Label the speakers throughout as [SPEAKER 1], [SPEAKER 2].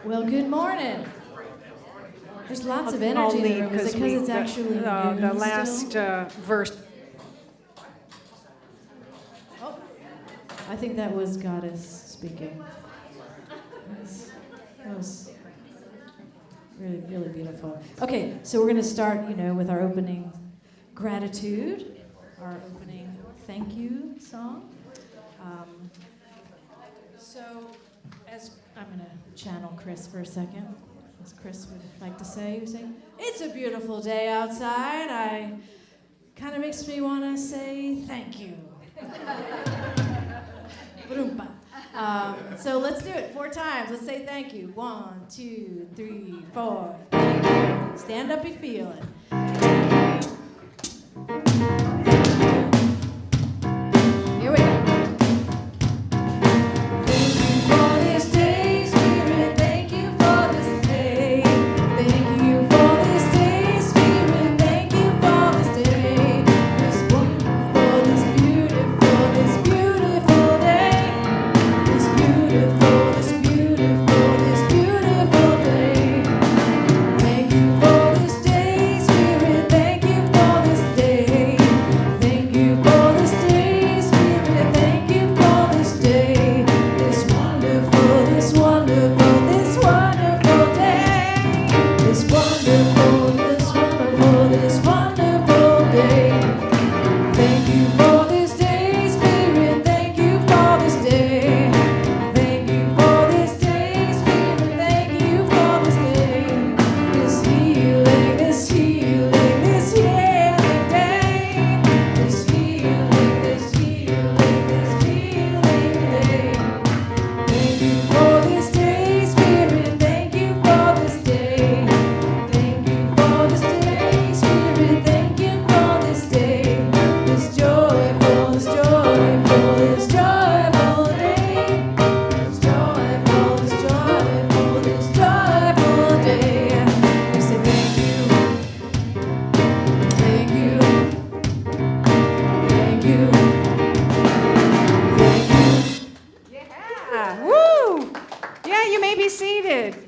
[SPEAKER 1] Well, good morning. There's lots of energy in the room. Is it because it's actually
[SPEAKER 2] the last verse.
[SPEAKER 1] Oh, I think that was Goddess speaking. That was really, really beautiful. Okay, so we're going to start, with our opening gratitude, our opening thank you song. So, as I'm going to channel Chris for a second, as Chris would like to say, it's a beautiful day outside. Kind of makes me want to say thank you. So let's do it 4 times. Let's say thank you. 1, 2, 3, 4. Thank you. Stand up, you feel it. Here we go.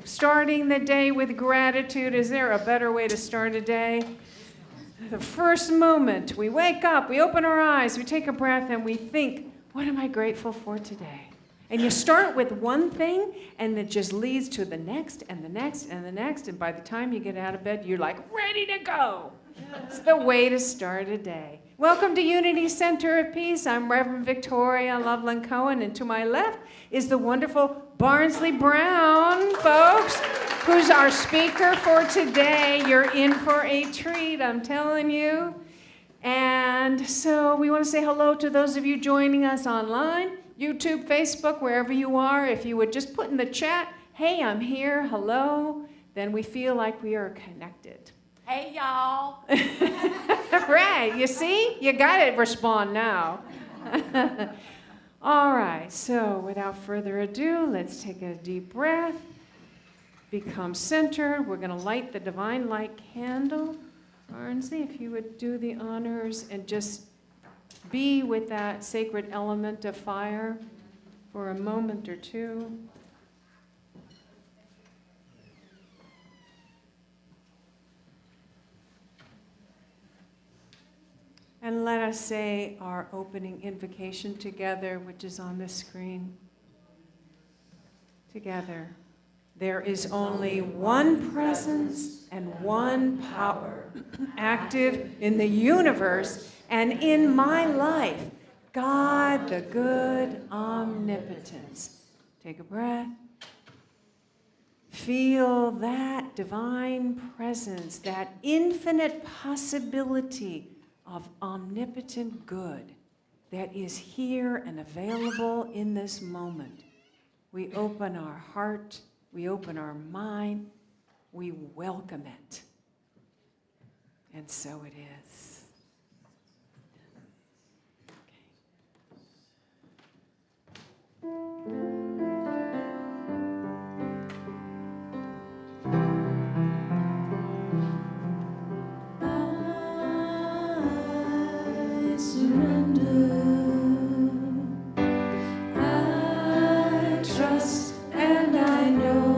[SPEAKER 2] Starting the day with gratitude. Is there a better way to start a day? The first moment, we wake up, we open our eyes, we take a breath, and we think, what am I grateful for today? And you start with one thing, and it just leads to the next, and the next, and the next, and by the time you get out of bed, you're like ready to go. It's the way to start a day. Welcome to Unity Center of Peace. I'm Reverend Victoria Loveland Cohen, and to my left is the wonderful Barnsley Brown, folks, who's our speaker for today. You're in for a treat, I'm telling you. And so we want to say hello to those of you joining us online, YouTube, Facebook, wherever you are. If you would just put in the chat, hey, I'm here, hello, then we feel like we are connected.
[SPEAKER 3] Hey, y'all.
[SPEAKER 2] Right, you see? You got to respond now. All right, so without further ado, let's take a deep breath. become centered. We're going to light the divine light candle. Barnsley, if you would do the honors and just be with that sacred element of fire for a moment or two. And let us say our opening invocation together, which is on the screen. Together. There is only one presence and one power active in the universe and in my life, God the good omnipotence. Take a breath. Feel that divine presence, that infinite possibility of omnipotent good that is here and available in this moment. We open our heart, we open our mind, we welcome it. And so it is.
[SPEAKER 1] I surrender. I trust and I know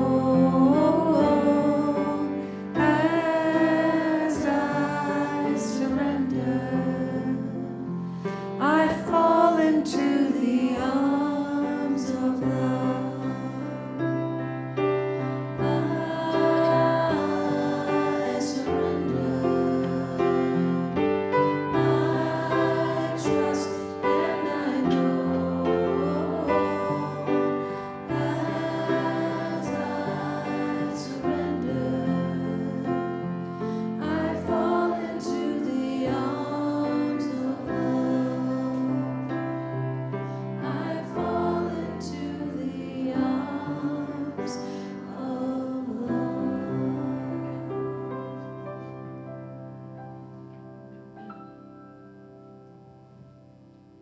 [SPEAKER 1] as I surrender, I fall into the arms of love. I surrender. I trust and I know as I surrender, I fall into the arms of love. I fall into the arms of love.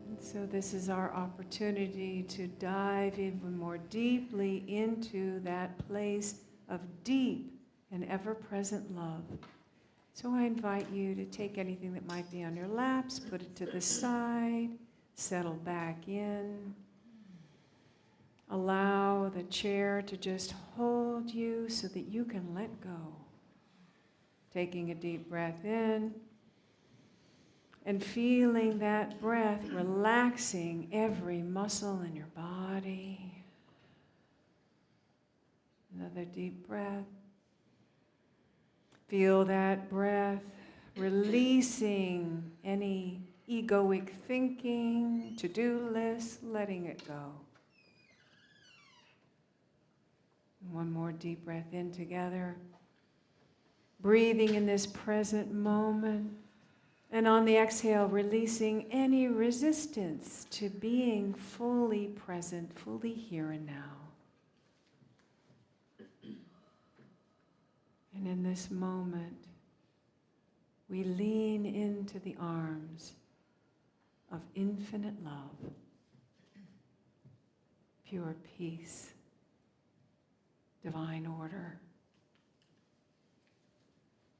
[SPEAKER 2] And so this is our opportunity to dive even more deeply into that place of deep and ever-present love. So I invite you to take anything that might be on your laps, put it to the side, settle back in. Allow the chair to just hold you so that you can let go. Taking a deep breath in and feeling that breath relaxing every muscle in your body. Another deep breath. Feel that breath releasing any egoic thinking, to-do lists, letting it go. One more deep breath in together. Breathing in this present moment. And on the exhale, releasing any resistance to being fully present, fully here and now. And in this moment, we lean into the arms of infinite love, pure peace, divine order,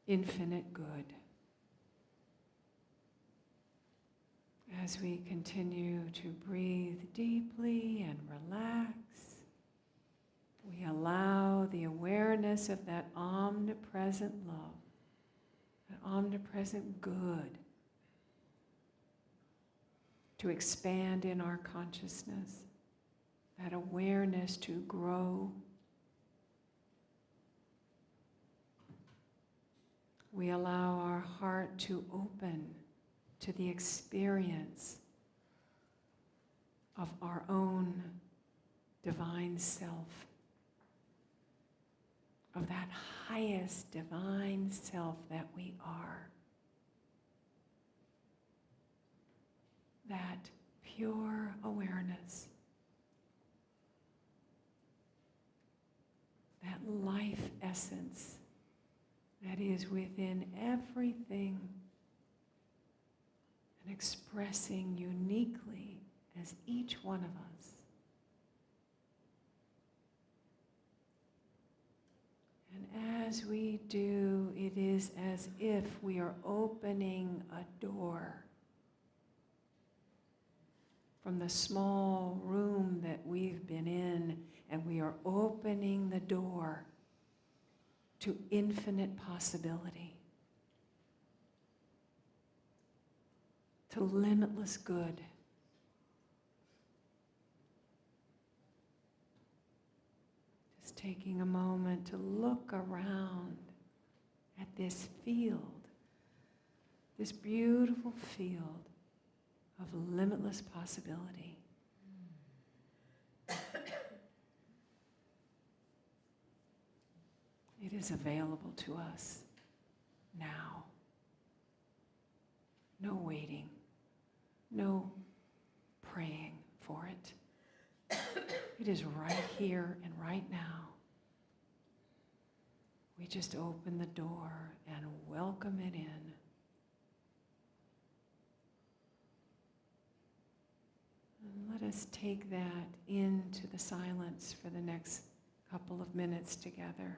[SPEAKER 2] infinite good. As we continue to breathe deeply and relax, we allow the awareness of that omnipresent love, that omnipresent good, to expand in our consciousness, that awareness to grow. We allow our heart to open to the experience of our own divine self, of that highest divine self that we are, that pure awareness, that life essence that is within everything and expressing uniquely as each one of us. as we do, it is as if we are opening a door from the small room that we've been in, and we are opening the door to infinite possibility, to limitless good. Just taking a moment to look around at this field, this beautiful field of limitless possibility. It is available to us now. No waiting, no praying for it. It is right here and right now. We just open the door and welcome it in. And let us take that into the silence for the next couple of minutes together.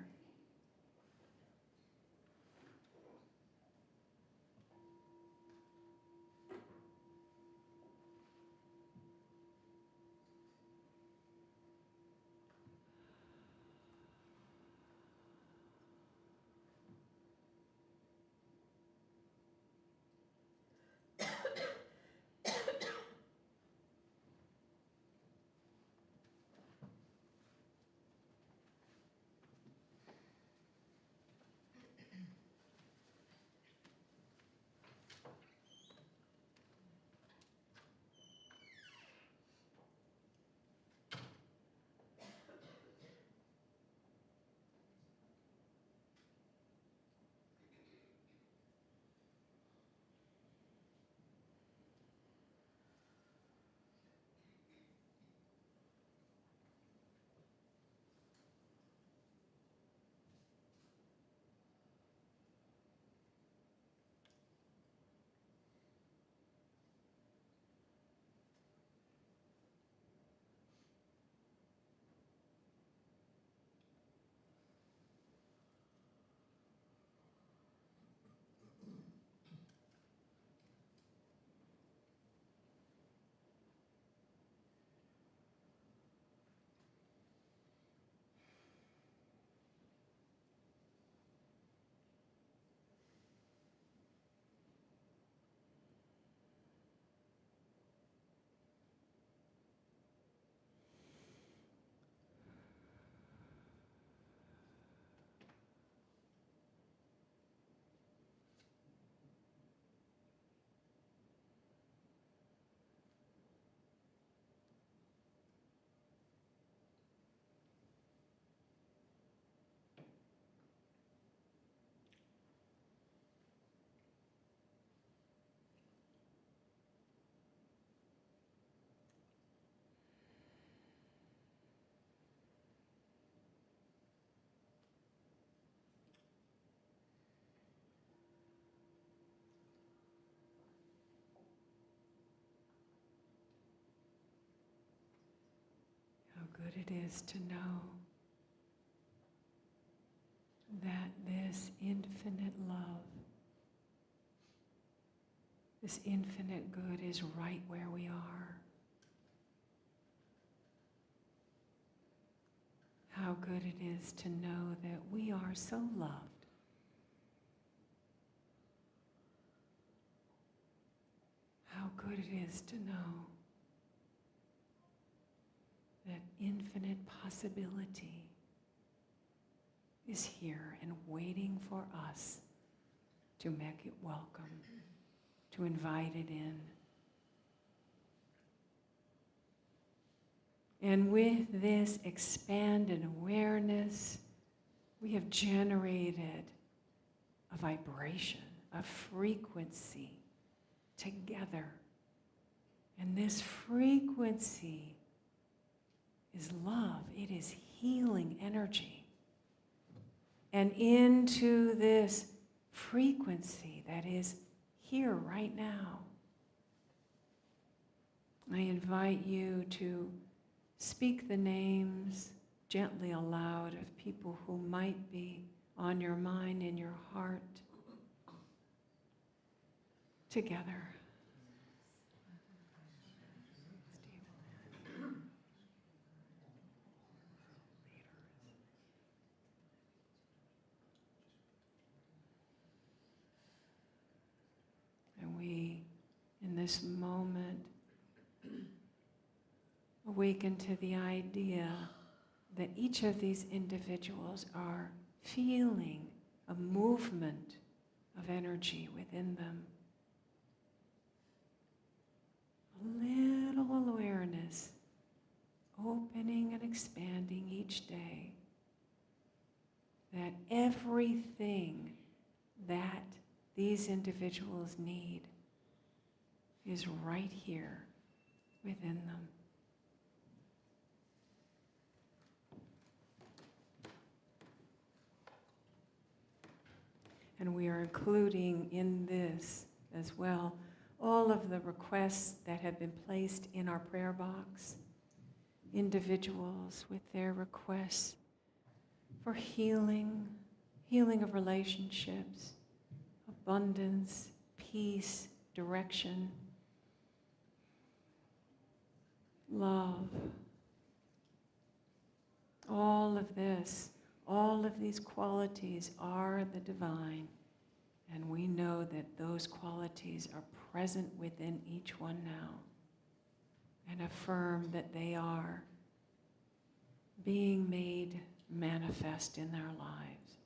[SPEAKER 2] How good it is to know that this infinite love, this infinite good is right where we are. How good it is to know that we are so loved. How good it is to know that infinite possibility is here and waiting for us to make it welcome, to invite it in. And with this expanded awareness, we have generated a vibration, a frequency together. And this frequency is love. It is healing energy. And into this frequency that is here right now, I invite you to speak the names gently aloud of people who might be on your mind, in your heart, together. And we, in this moment, awaken to the idea that each of these individuals are feeling a movement of energy within them. A little awareness, opening and expanding each day, that everything that these individuals need is right here within them. And we are including in this as well all of the requests that have been placed in our prayer box. Individuals with their requests for healing, healing of relationships, abundance, peace, direction, love. All of this, all of these qualities are the divine, and we know that those qualities are present within each one now, and affirm that they are being made manifest in their lives.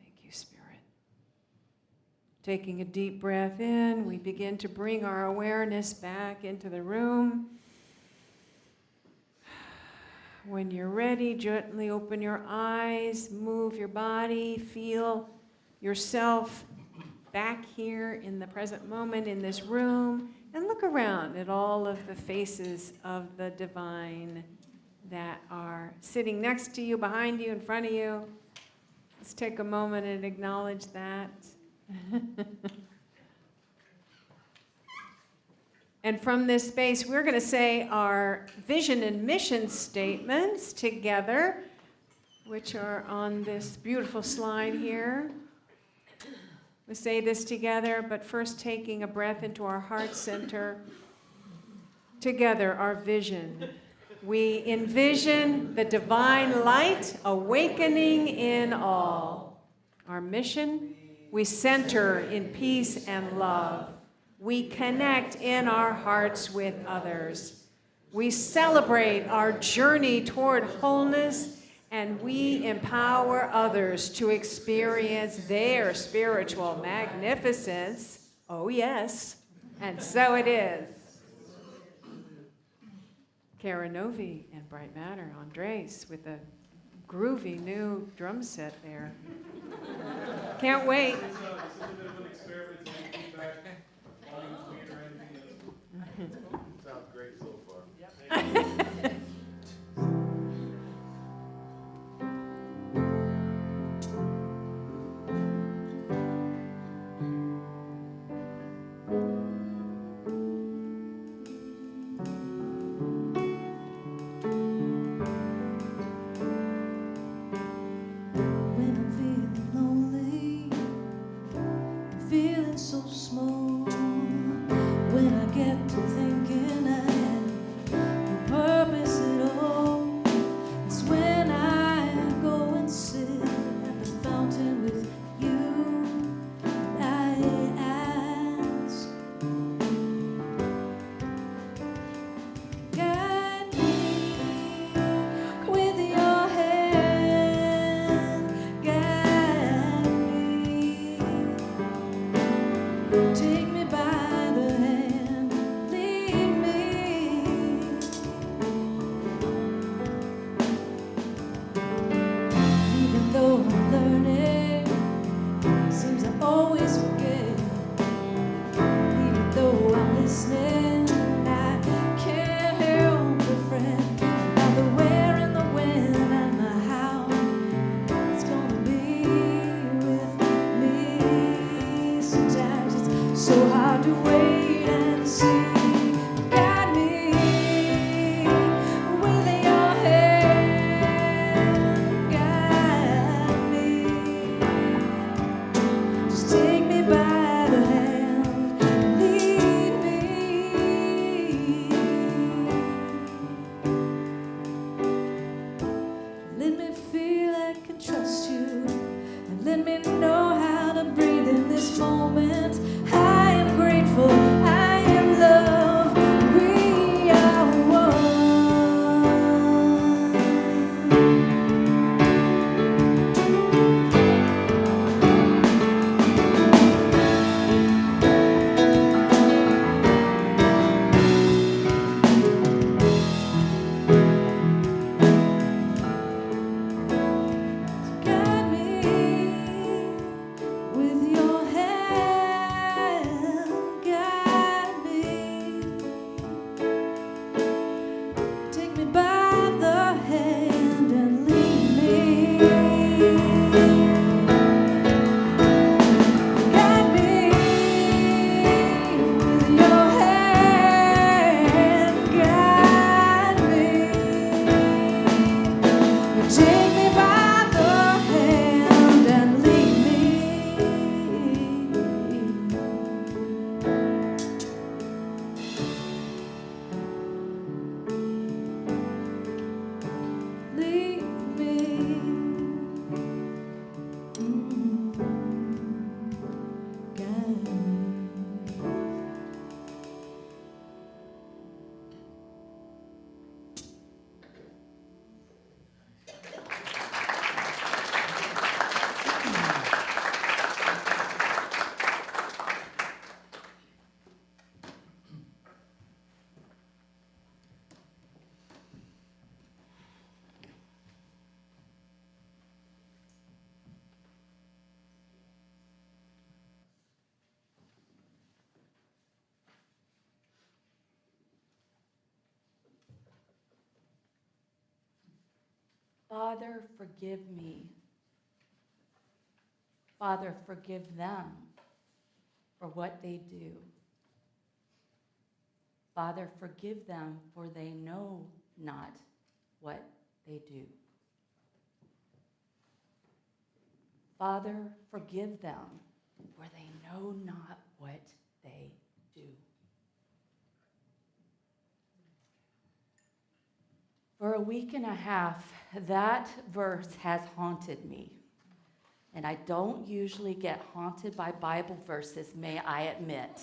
[SPEAKER 2] Thank you, Spirit. Taking a deep breath in, we begin to bring our awareness back into the room. When you're ready, gently open your eyes, move your body, feel yourself back here in the present moment in this room, and look around at all of the faces of the divine that are sitting next to you, behind you, in front of you. Let's take a moment and acknowledge that. And from this space, we're going to say our vision and mission statements together, which are on this beautiful slide here. We say this together, but first taking a breath into our heart center. Together, our vision. We envision the divine light awakening in all. Our mission, we center in peace and love. We connect in our hearts with others. We celebrate our journey toward wholeness, and we empower others to experience their spiritual magnificence. Oh, yes. And so it is. Kara Novi and Bright Matter, Andres, with a groovy new drum set there. Can't wait.
[SPEAKER 3] Sounds great so far.
[SPEAKER 4] When I'm feeling lonely, feeling so small,
[SPEAKER 5] Father, forgive me. Father, forgive them for what they do. Father, forgive them, for they know not what they do. Father, forgive them, for they know not what they do. For a week and a half, that verse has haunted me. And I don't usually get haunted by Bible verses, may I admit.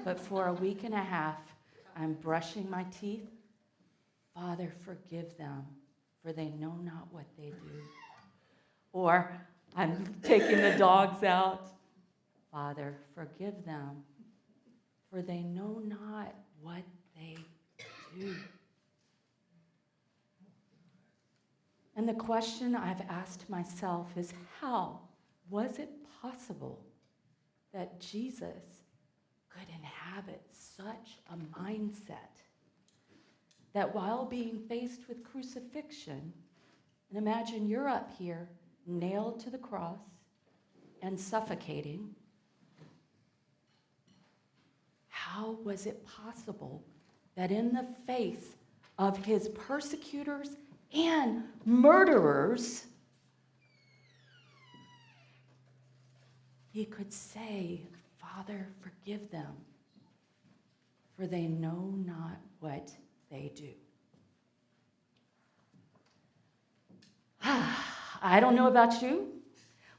[SPEAKER 5] But for a week and a half, I'm brushing my teeth. Father, forgive them, for they know not what they do. Or I'm taking the dogs out. Father, forgive them, for they know not what they do. And the question I've asked myself is, how was it possible that Jesus could inhabit such a mindset that while being faced with crucifixion, and imagine you're up here, nailed to the cross and suffocating, how was it possible that in the face of his persecutors and murderers, he could say, Father, forgive them, for they know not what they do. I don't know about you,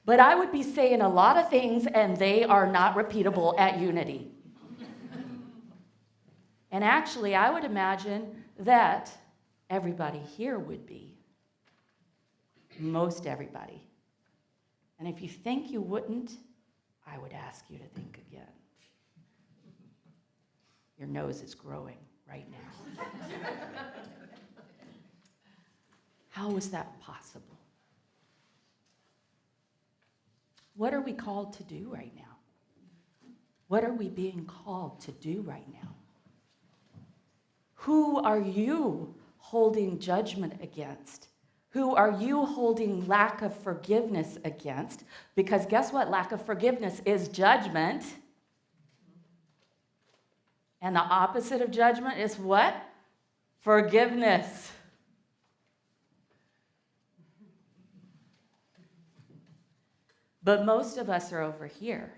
[SPEAKER 5] but I would be saying a lot of things and they are not repeatable at Unity. And actually, I would imagine that everybody here would be. Most everybody. And if you think you wouldn't, I would ask you to think again. Your nose is growing right now. How is that possible? What are we called to do right now? What are we being called to do right now? Who are you holding judgment against? Who are you holding lack of forgiveness against? Because guess what? Lack of forgiveness is judgment. And the opposite of judgment is what? Forgiveness. But most of us are over here.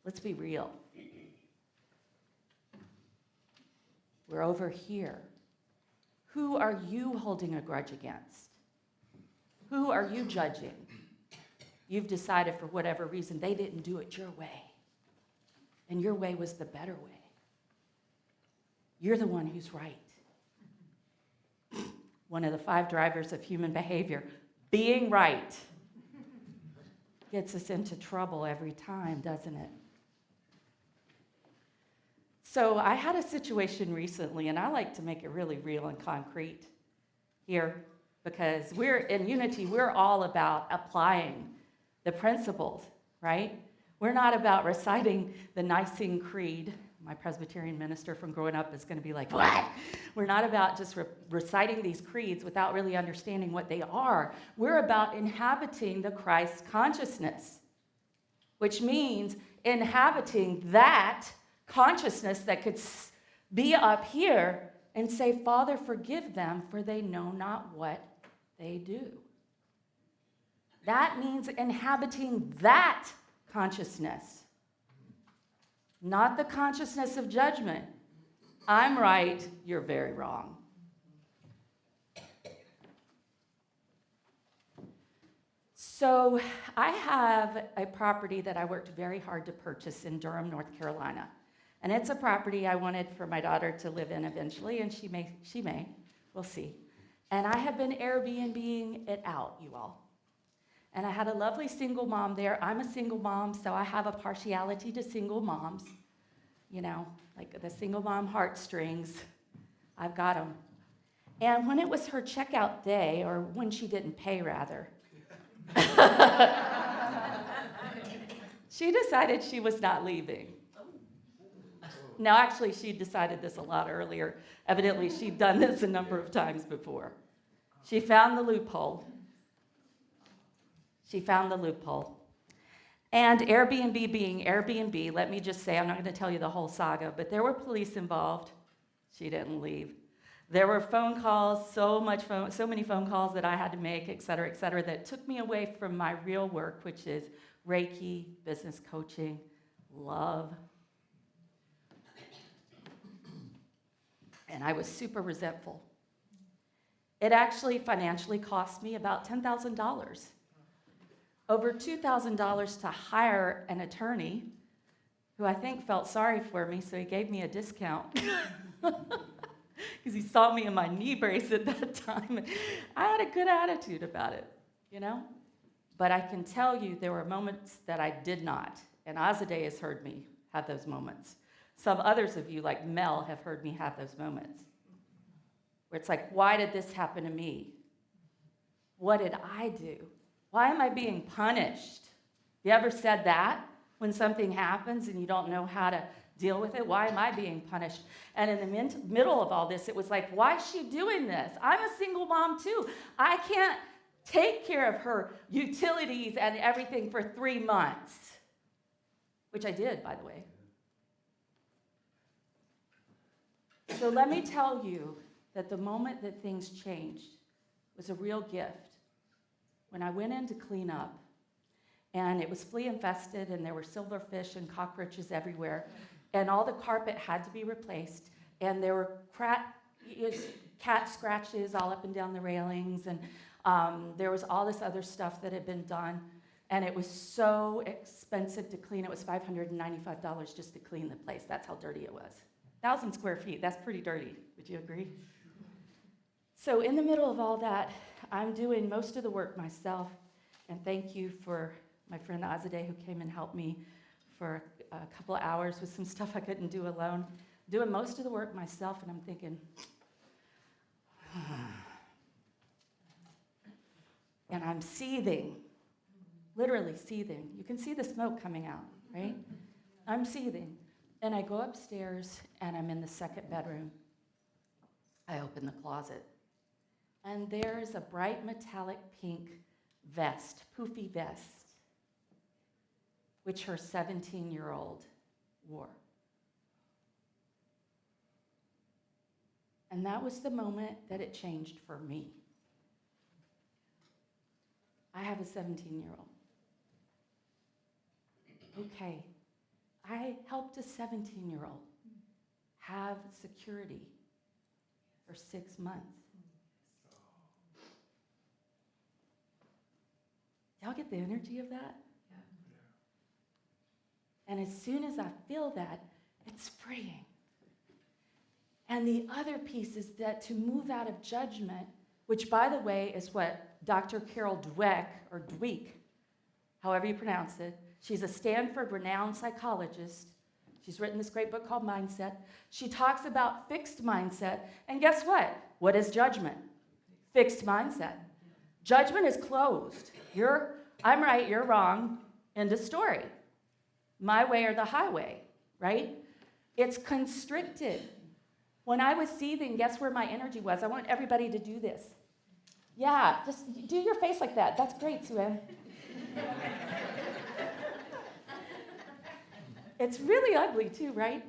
[SPEAKER 5] Let's be real. We're over here. Who are you holding a grudge against? Who are you judging? You've decided for whatever reason they didn't do it your way. And your way was the better way. You're the one who's right. One of the 5 drivers of human behavior, being right, gets us into trouble every time, doesn't it? So I had a situation recently, and I like to make it really real and concrete here, because we're in Unity, we're all about applying the principles, right? We're not about reciting the Nicene Creed. My Presbyterian minister from growing up is going to be like, what? We're not about just reciting these creeds without really understanding what they are. We're about inhabiting the Christ consciousness, which means inhabiting that consciousness that could be up here and say, Father, forgive them, for they know not what they do. That means inhabiting that consciousness, not the consciousness of judgment. I'm right, you're very wrong. So I have a property that I worked very hard to purchase in Durham, North Carolina. And it's a property I wanted for my daughter to live in eventually, and she may, we'll see. And I have been Airbnb-ing it out, you all. And I had a lovely single mom there. I'm a single mom, so I have a partiality to single moms. You know, like the single mom heartstrings. I've got them. And when it was her checkout day, or when she didn't pay, rather, she decided she was not leaving. Now, actually, she decided this a lot earlier. Evidently, she'd done this a number of times before. She found the loophole. She found the loophole. And Airbnb being Airbnb, let me just say, I'm not going to tell you the whole saga, but there were police involved. She didn't leave. There were phone calls, so many phone calls that I had to make, et cetera, that took me away from my real work, which is Reiki, business coaching, love. And I was super resentful. It actually financially cost me about $10,000. Over $2,000 to hire an attorney who I think felt sorry for me, so he gave me a discount. Because he saw me in my knee brace at that time. I had a good attitude about it, you know? But I can tell you there were moments that I did not. And Azadeh has heard me have those moments. Some others of you, like Mel, have heard me have those moments. Where it's like, why did this happen to me? What did I do? Why am I being punished? You ever said that when something happens and you don't know how to deal with it? Why am I being punished? And in the middle of all this, it was like, why is she doing this? I'm a single mom too. I can't take care of her utilities and everything for 3 months, which I did, by the way. So let me tell you that the moment that things changed was a real gift. When I went in to clean up, and it was flea infested, and there were silverfish and cockroaches everywhere, and all the carpet had to be replaced, and there were cat scratches all up and down the railings, and there was all this other stuff that had been done, and it was so expensive to clean. It was $595 just to clean the place. That's how dirty it was. 1,000 square feet, that's pretty dirty. Would you agree? So in the middle of all that, I'm doing most of the work myself, and thank you for my friend Azadeh who came and helped me for a couple of hours with some stuff I couldn't do alone. Doing most of the work myself, and I'm thinking, and I'm seething, literally seething. You can see the smoke coming out, right? I'm seething. And I go upstairs, and I'm in the second bedroom. I open the closet. And there's a bright metallic pink vest, poofy vest, which her 17-year-old wore. And that was the moment that it changed for me. I have a 17-year-old. Okay, I helped a 17-year-old have security for 6 months. Y'all get the energy of that? Yeah. And as soon as I feel that, it's freeing. And the other piece is that to move out of judgment, which, by the way, is what Dr. Carol Dweck, or Dweck, however you pronounce it, she's a Stanford renowned psychologist. She's written this great book called Mindset. She talks about fixed mindset. And guess what? What is judgment? Fixed mindset. Judgment is closed. I'm right, you're wrong, end of story. My way or the highway, right? It's constricted. When I was seething, guess where my energy was? I want everybody to do this. Yeah, just do your face like that. That's great, Sue-Ann. It's really ugly too, right?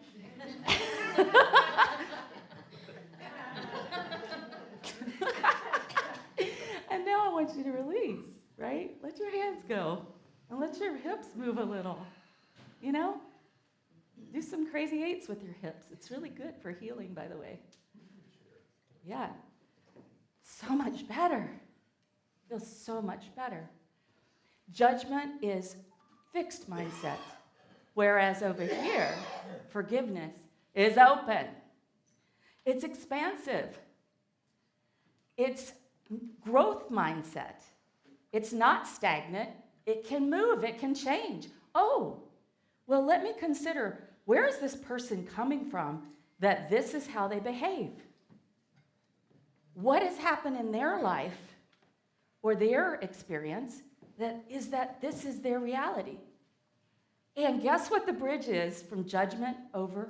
[SPEAKER 5] And now I want you to release, right? Let your hands go and let your hips move a little, you know? Do some crazy eights with your hips. It's really good for healing, by the way. Yeah, so much better. Feels so much better. Judgment is fixed mindset, whereas over here, forgiveness is open. It's expansive. It's growth mindset. It's not stagnant. It can move. It can change. Oh, well, let me consider, where is this person coming from that this is how they behave? What has happened in their life or their experience that this is their reality? And guess what the bridge is from judgment over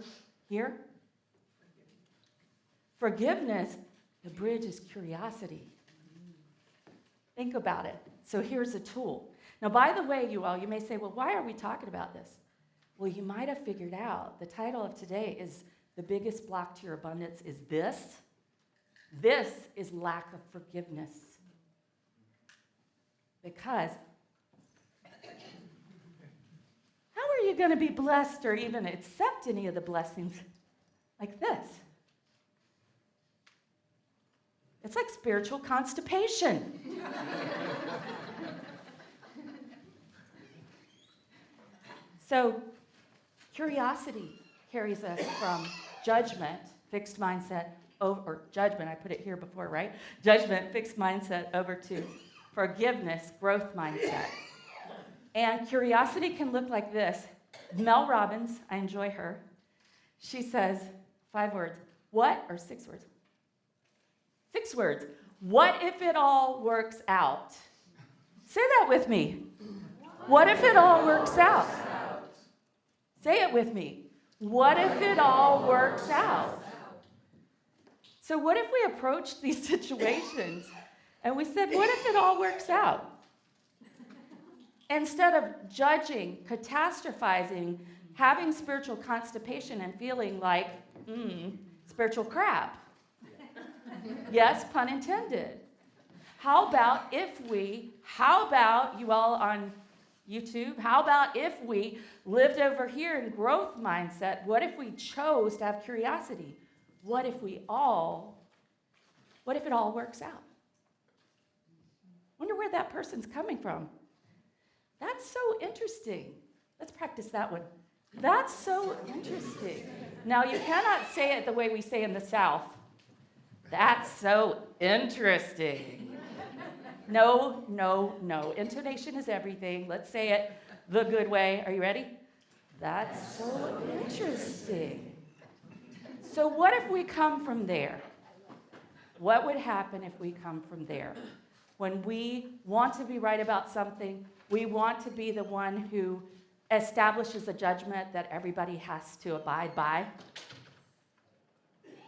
[SPEAKER 5] Here? Forgiveness, the bridge is curiosity. Think about it. So here's a tool. Now, by the way, you all, you may say, well, why are we talking about this? Well, you might have figured out the title of today is The Biggest Block to Your Abundance is this. This is lack of forgiveness. Because how are you going to be blessed or even accept any of the blessings like this? It's like spiritual constipation. So, curiosity carries us from judgment, fixed mindset, or judgment, I put it here before, right? Judgment, fixed mindset, over to forgiveness, growth mindset. And curiosity can look like this. Mel Robbins, I enjoy her. She says 5 words. What? Or 6 words? 6 words. What if it all works out? Say that with me. What if it all works out? Say it with me. What if it all works out? So what if we approached these situations and we said, what if it all works out? Instead of judging, catastrophizing, having spiritual constipation and feeling like, spiritual crap. Yes, pun intended. How about you all on YouTube, how about if we lived over here in growth mindset? What if we chose to have curiosity? What if it all works out? Wonder where that person's coming from. That's so interesting. Let's practice that one. That's so interesting. Now, you cannot say it the way we say in the South. That's so interesting. No. Intonation is everything. Let's say it the good way. Are you ready? That's so interesting. So what if we come from there? What would happen if we come from there? When we want to be right about something, we want to be the one who establishes a judgment that everybody has to abide by.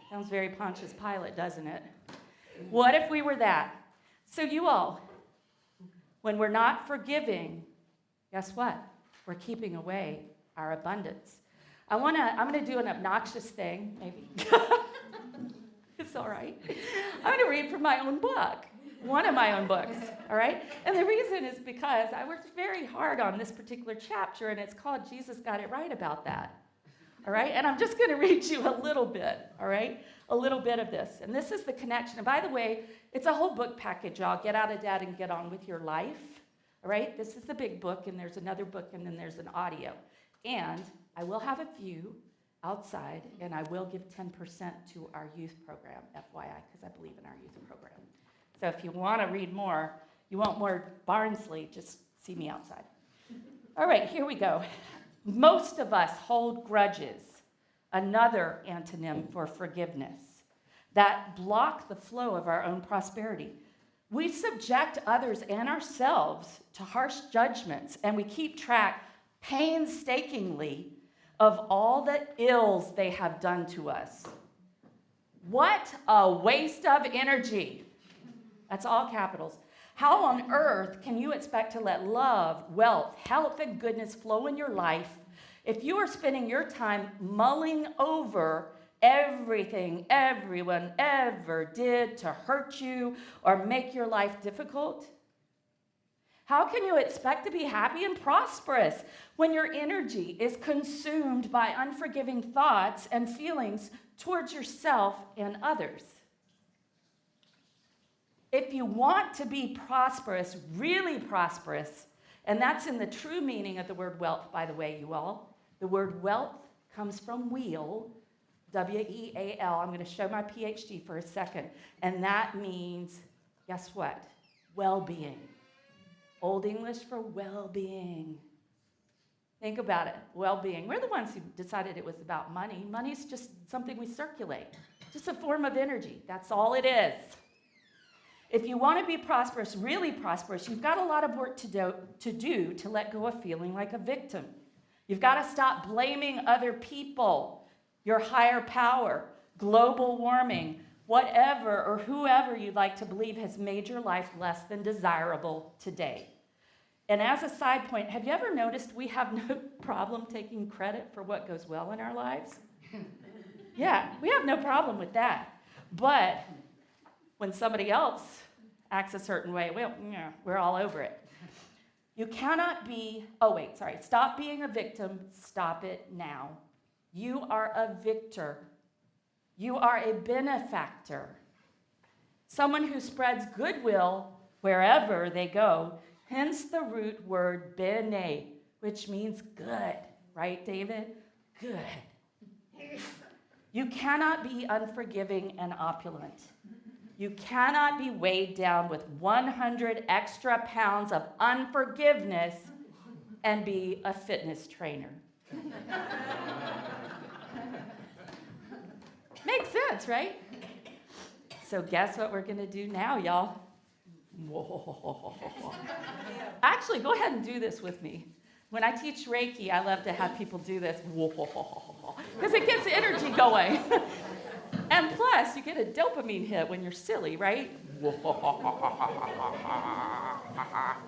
[SPEAKER 5] Sounds very Pontius Pilate, doesn't it? What if we were that? So you all, when we're not forgiving, guess what? We're keeping away our abundance. I'm going to do an obnoxious thing, maybe. It's all right. I'm going to read from my own book, one of my own books, all right? And the reason is because I worked very hard on this particular chapter, and it's called Jesus Got It Right About That, all right? And I'm just going to read you a little bit, all right? A little bit of this. And this is the connection. And by the way, it's a whole book package, y'all. Get out of that and get on with your life, all right? This is the big book, and there's another book, and then there's an audio. And I will have a few outside, and I will give 10% to our youth program, FYI, because I believe in our youth program. So if you want to read more, you want more Barnsley, just see me outside. All right, here we go. Most of us hold grudges, another antonym for forgiveness, that block the flow of our own prosperity. We subject others and ourselves to harsh judgments, and we keep track painstakingly of all the ills they have done to us. What a waste of energy. That's all capitals. How on earth can you expect to let love, wealth, health, and goodness flow in your life if you are spending your time mulling over everything everyone ever did to hurt you or make your life difficult? How can you expect to be happy and prosperous when your energy is consumed by unforgiving thoughts and feelings towards yourself and others? If you want to be prosperous, really prosperous, and that's in the true meaning of the word wealth, by the way, you all. The word wealth comes from wheel, W-E-A-L. I'm going to show my PhD for a second. And that means, guess what? Well-being. Old English for well-being. Think about it, well-being. We're the ones who decided it was about money. Money's just something we circulate, just a form of energy. That's all it is. If you want to be prosperous, really prosperous, you've got a lot of work to do to let go of feeling like a victim. You've got to stop blaming other people your higher power, global warming, whatever or whoever you'd like to believe has made your life less than desirable today. And as a side point, have you ever noticed we have no problem taking credit for what goes well in our lives? Yeah, we have no problem with that. But when somebody else acts a certain way, well, yeah, we're all over it. You cannot be, stop being a victim, stop it now. You are a victor. You are a benefactor. Someone who spreads goodwill wherever they go, hence the root word bene, which means good, right, David? Good. You cannot be unforgiving and opulent. You cannot be weighed down with 100 extra pounds of unforgiveness and be a fitness trainer. Makes sense, right? So guess what we're going to do now, y'all? Actually, go ahead and do this with me. When I teach Reiki, I love to have people do this because it gets energy going. And plus, you get a dopamine hit when you're silly, right?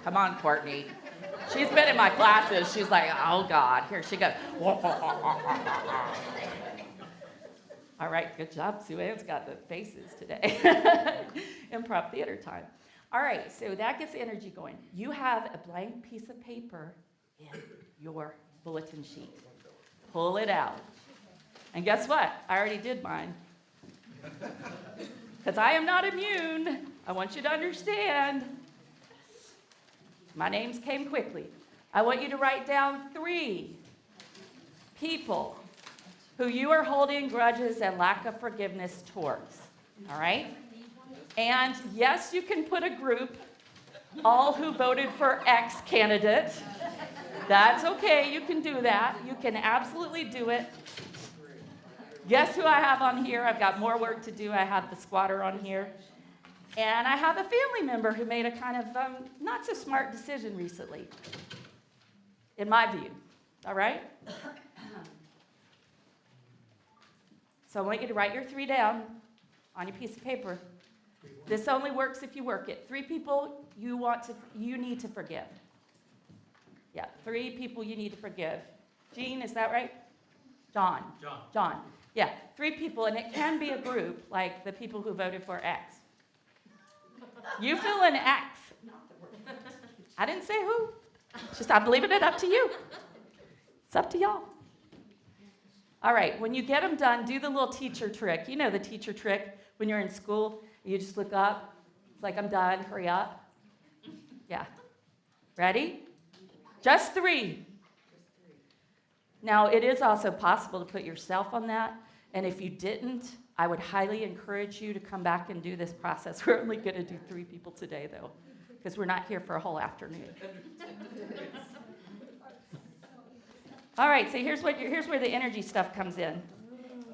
[SPEAKER 5] Come on, Courtney. She's been in my classes. She's like, oh, God. Here she goes. All right, good job. Sue Ann's got the faces today. Improv theater time. All right, so that gets energy going. You have a blank piece of paper in your bulletin sheet. Pull it out. And guess what? I already did mine. Because I am not immune. I want you to understand. My names came quickly. I want you to write down 3 people who you are holding grudges and lack of forgiveness towards. All right? And yes, you can put a group, all who voted for X candidate. That's okay. You can do that. You can absolutely do it. Guess who I have on here? I've got more work to do. I have the squatter on here. And I have a family member who made a kind of not so smart decision recently, in my view. All right? So I want you to write your 3 down on your piece of paper. This only works if you work it. 3 people you need to forgive. Yeah, 3 people you need to forgive. Jean, is that right? John. Yeah, 3 people, and it can be a group, like the people who voted for X. You fill in X. I didn't say who. Just I'm leaving it up to you. It's up to y'all. All right, when you get them done, do the little teacher trick. You know the teacher trick when you're in school. You just look up. It's like, I'm done. Hurry up. Yeah. Ready? Just 3. Now, it is also possible to put yourself on that. And if you didn't, I would highly encourage you to come back and do this process. We're only going to do 3 people today, though, because we're not here for a whole afternoon. All right, so here's where the energy stuff comes in.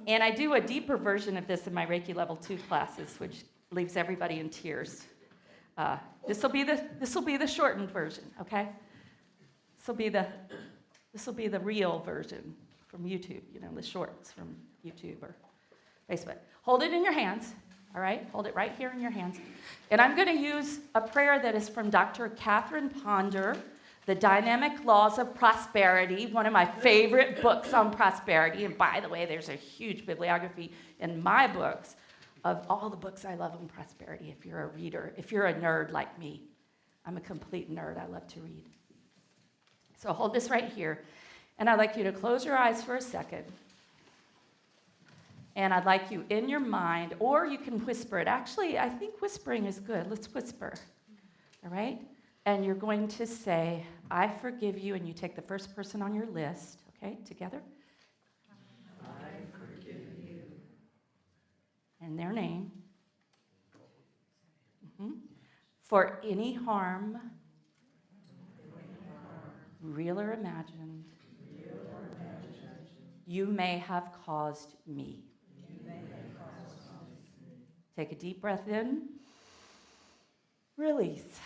[SPEAKER 5] And I do a deeper version of this in my Reiki Level 2 classes, which leaves everybody in tears. This will be the shortened version, okay? This will be the real version from YouTube, the shorts from YouTube or Facebook. Hold it in your hands, all right? Hold it right here in your hands. And I'm going to use a prayer that is from Dr. Catherine Ponder, The Dynamic Laws of Prosperity, one of my favorite books on prosperity. And by the way, there's a huge bibliography in my books of all the books I love on prosperity, if you're a reader, if you're a nerd like me. I'm a complete nerd. I love to read. So hold this right here. And I'd like you to close your eyes for a second. And I'd like you in your mind, or you can whisper it. Actually, I think whispering is good. Let's whisper. All right? And you're going to say, I forgive you, and you take the first person on your list, okay, together. I forgive you. And their name. Mm-hmm. For any harm, real or imagined, you may have caused me. Take a deep breath in. Release.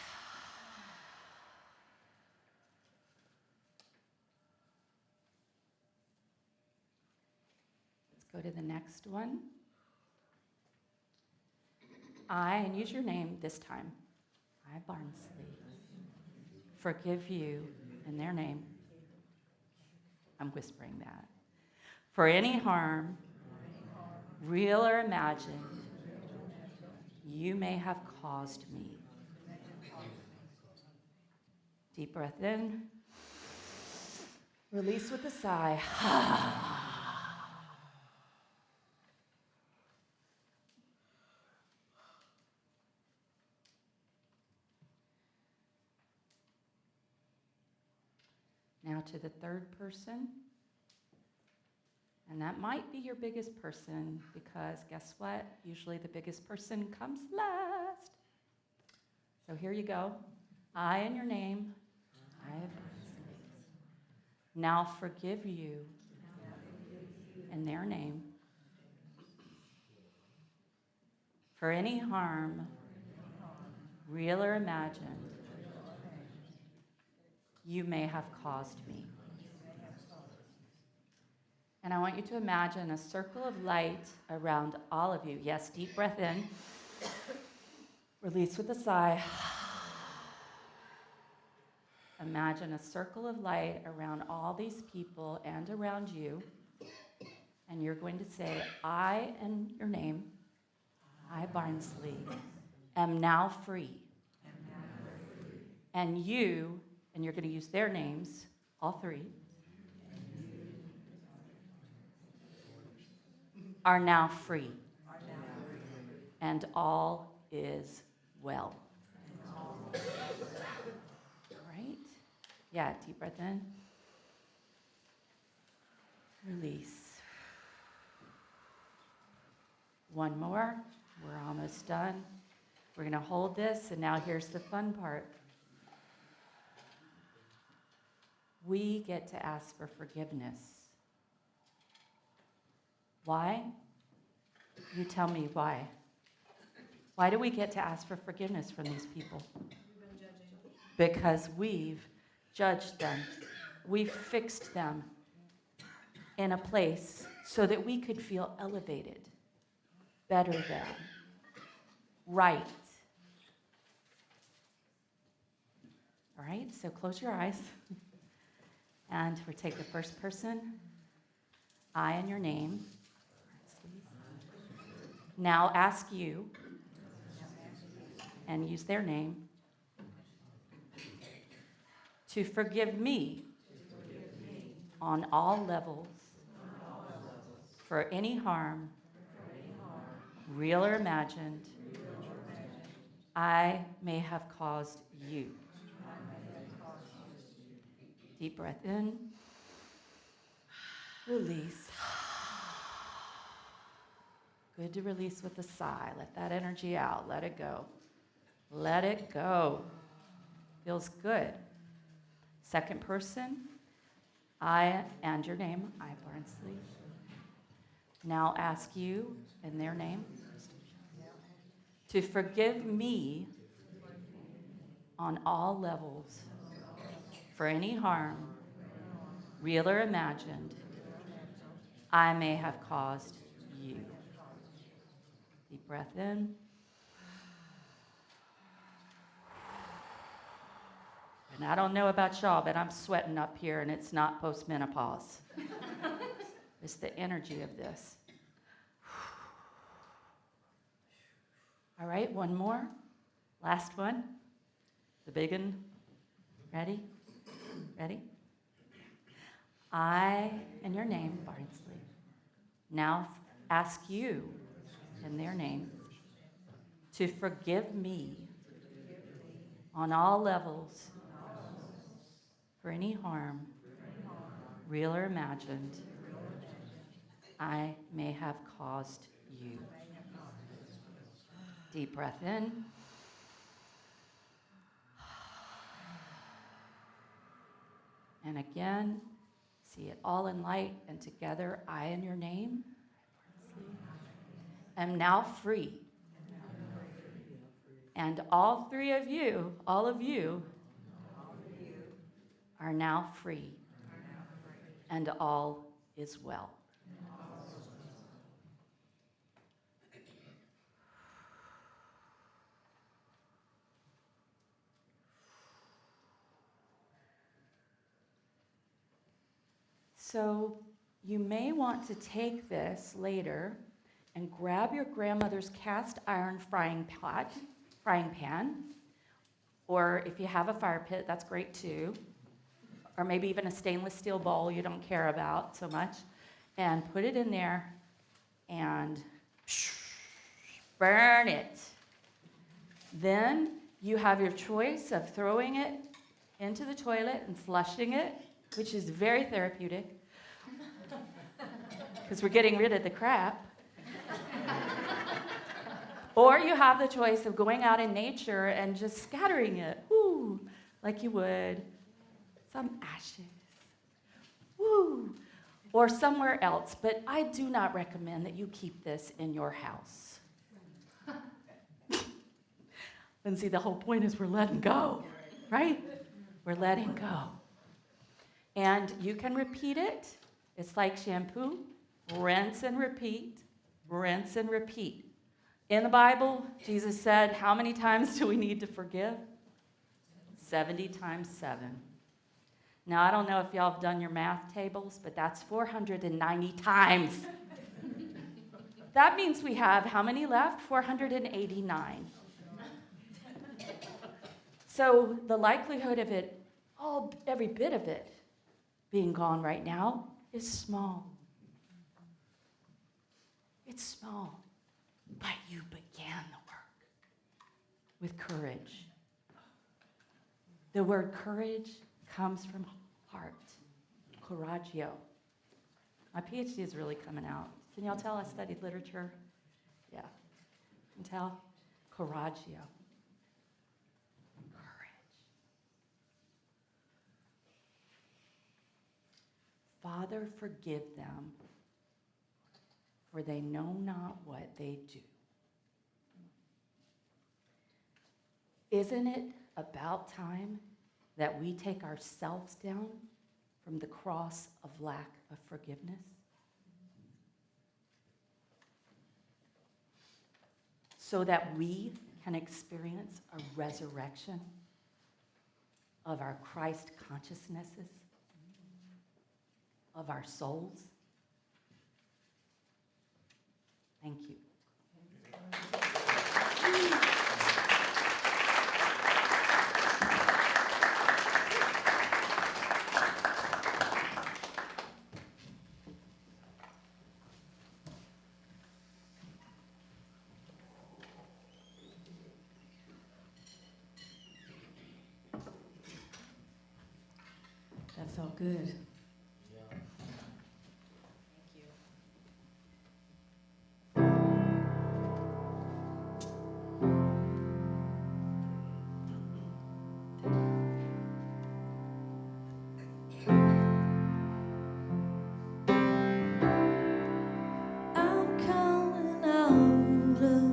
[SPEAKER 5] go to the next one. I, and use your name this time, I, Barnsley, forgive you in their name. I'm whispering that. For any harm, real or imagined, you may have caused me. Deep breath in. Release with a sigh. Now to the third person. And that might be your biggest person because guess what? Usually the biggest person comes last. So here you go. I in your name. I have now forgive you in their name for any harm, real or imagined, you may have caused me. And I want you to imagine a circle of light around all of you. Yes, deep breath in. Release with a sigh. Imagine a circle of light around all these people and around you. And you're going to say, I, and your name, I, Barnsley, am now free. And you, and you're going to use their names, all three, are now free. And all is well. All right? Yeah, deep breath in. Release. One more. We're almost done. We're going to hold this, and now here's the fun part. We get to ask for forgiveness. Why? You tell me why. Why do we get to ask for forgiveness from these people? Because we've judged them. We've fixed them in a place so that we could feel elevated, better than, right. All right, so close your eyes. And we'll take the first person. I and your name. Now ask you, and use their name, to forgive me on all levels for any harm, real or imagined, I may have caused you. Deep breath in. Release. Good to release with a sigh. Let that energy out. Let it go. Let it go. Feels good. Second person, I and your name, I, Barnsley, now ask you in their name to forgive me on all levels for any harm, real or imagined, I may have caused you. Deep breath in. And I don't know about y'all, but I'm sweating up here, and it's not postmenopause. It's the energy of this. All right, one more. Last one. The big one. Ready? Ready? I, in your name, Barnsley, now ask you, in their name, to forgive me on all levels for any harm, real or imagined, I may have caused you. Deep breath in. And again, see it all in light, and together, I in your name am now free. And all three of you, all of you, are now free. And all is well. So you may want to take this later and grab your grandmother's cast iron frying pan, or if you have a fire pit, that's great too, or maybe even a stainless steel bowl you don't care about so much, and put it in there and burn it. Then you have your choice of throwing it into the toilet and flushing it, which is very therapeutic, because we're getting rid of the crap. Or you have the choice of going out in nature and just scattering it, woo, like you would some ashes, woo, or somewhere else. But I do not recommend that you keep this in your house. And see, the whole point is we're letting go, right? We're letting go. And you can repeat it. It's like shampoo. Rinse and repeat. Rinse and repeat. In the Bible, Jesus said, how many times do we need to forgive? 70 times 7. Now, I don't know if y'all have done your math tables, but that's 490 times. That means we have how many left? 489. So the likelihood of it, every bit of it, being gone right now is small. It's small. But you began the work with courage. The word courage comes from heart, coraggio. My PhD is really coming out. Can y'all tell I studied literature? Yeah. Can you tell? Coraggio. Courage. Father, forgive them, for they know not what they do. Isn't it about time that we take ourselves down from the cross of lack of forgiveness? So that we can experience a resurrection of our Christ consciousnesses, of our souls? Thank you.
[SPEAKER 1] That felt good.
[SPEAKER 4] I'm coming out of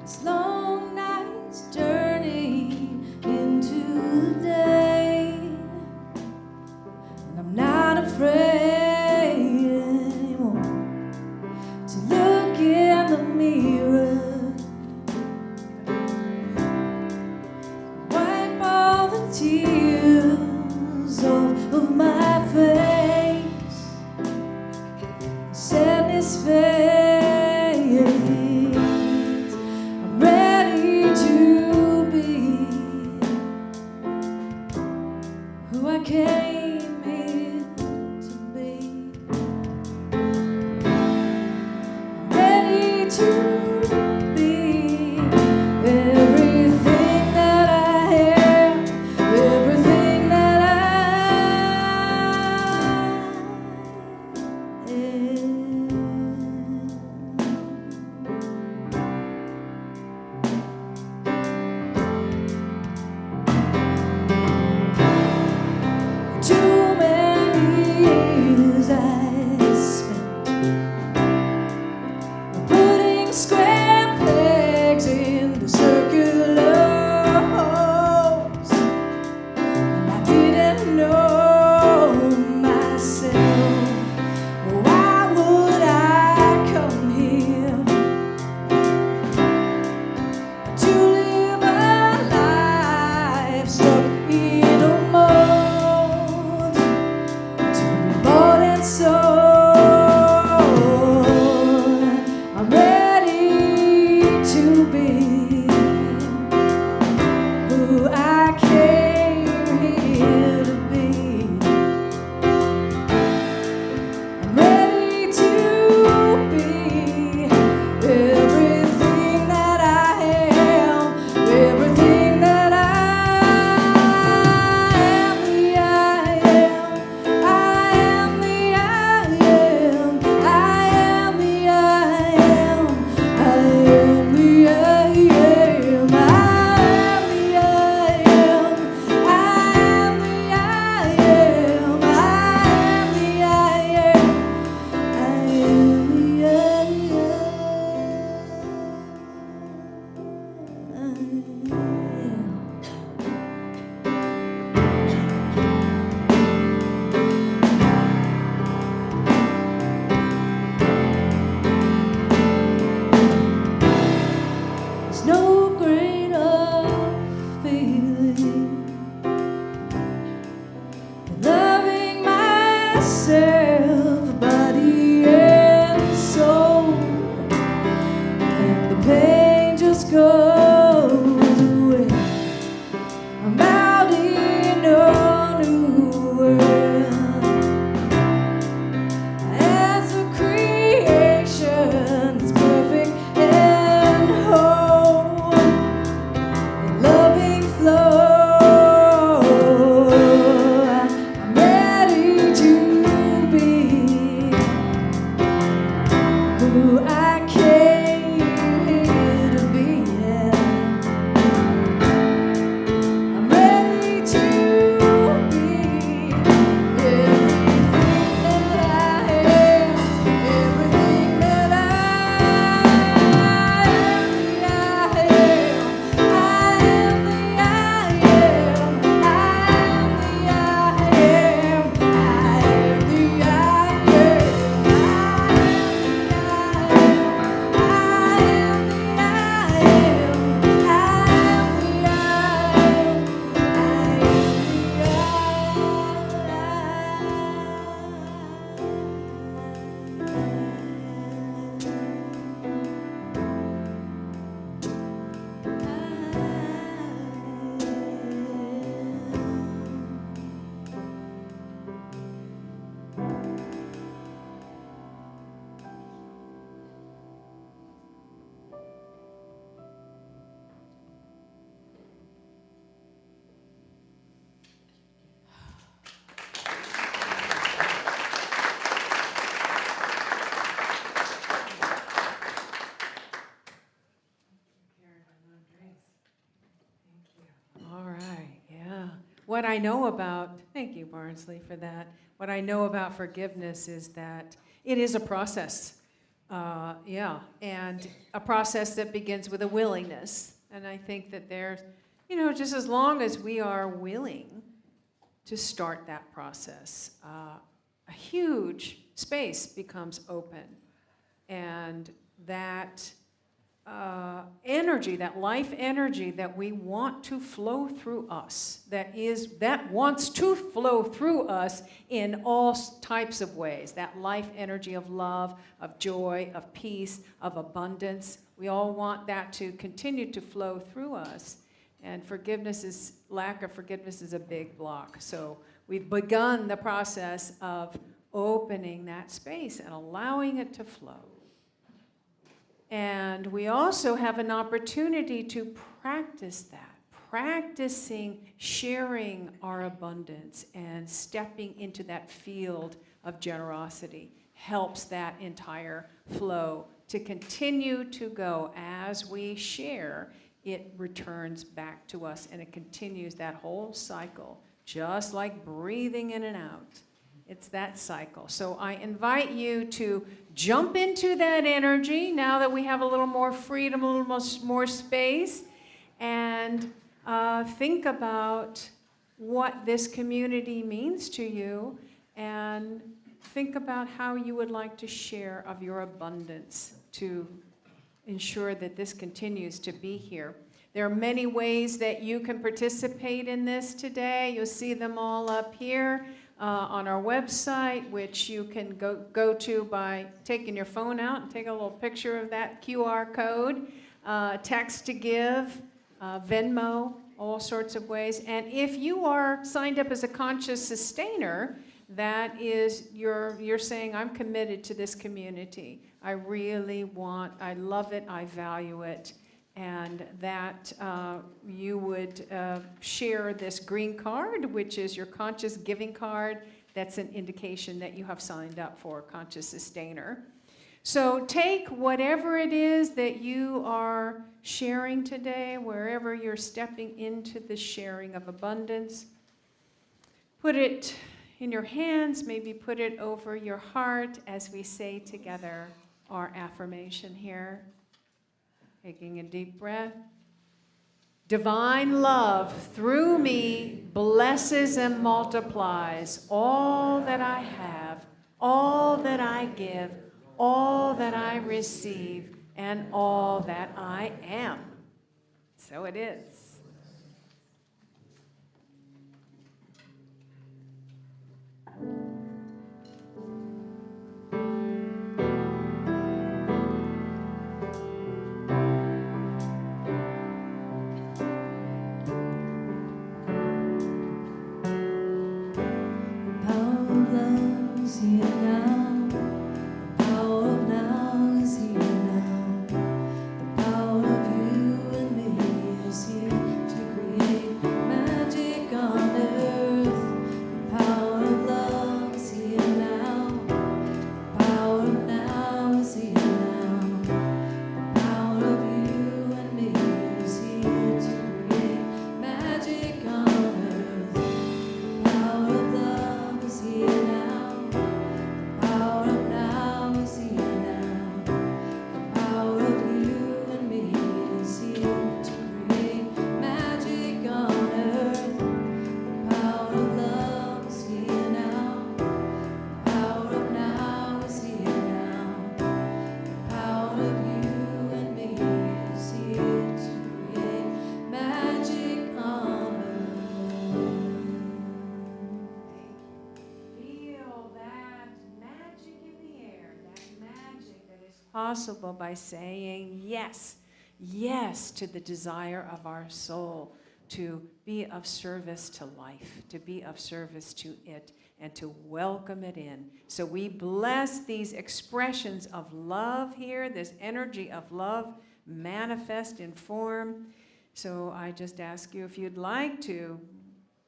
[SPEAKER 4] this long night's journey into the day, and I'm not afraid anymore to look in the mirror, wipe all the tears of my face, sadness fades. I'm ready. just goes away. I'm out in a new world. As a creation is perfect and whole, in loving flow, I'm ready to be who I came here to be. I'm ready to be everything that I am, everything that I am, the I am. I am the I am. I am the I am. I am the I
[SPEAKER 2] All right, yeah. What I know about, thank you, Barnsley, for that. What I know about forgiveness is that it is a process. Yeah, and a process that begins with a willingness. And I think that there's, just as long as we are willing to start that process, a huge space becomes open. And that energy, that life energy that we want to flow through us, that wants to flow through us in all types of ways, that life energy of love, of joy, of peace, of abundance. We all want that to continue to flow through us. And lack of forgiveness is a big block. So we've begun the process of opening that space and allowing it to flow. And we also have an opportunity to practice that, practicing sharing our abundance and stepping into that field of generosity helps that entire flow to continue to go. As we share, it returns back to us and it continues that whole cycle, just like breathing in and out. It's that cycle. So I invite you to jump into that energy now that we have a little more freedom, a little more space, and think about what this community means to you, and think about how you would like to share of your abundance to ensure that this continues to be here. There are many ways that you can participate in this today. You'll see them all up here. On our website, which you can go to by taking your phone out and take a little picture of that QR code, text to give, Venmo, all sorts of ways. And if you are signed up as a conscious sustainer, that is, you're saying, I'm committed to this community. I love it, I value it. And that you would share this green card, which is your conscious giving card. That's an indication that you have signed up for Conscious Sustainer. So take whatever it is that you are sharing today, wherever you're stepping into the sharing of abundance. Put it in your hands, maybe put it over your heart as we say together our affirmation here. Taking a deep breath. Divine love through me blesses and multiplies all that I have, all that I give, all that I receive, and all that I am. So it is. possible by saying yes. Yes to the desire of our soul to be of service to life, to be of service to it, and to welcome it in. So we bless these expressions of love here, this energy of love manifest in form. So I just ask you, if you'd like to,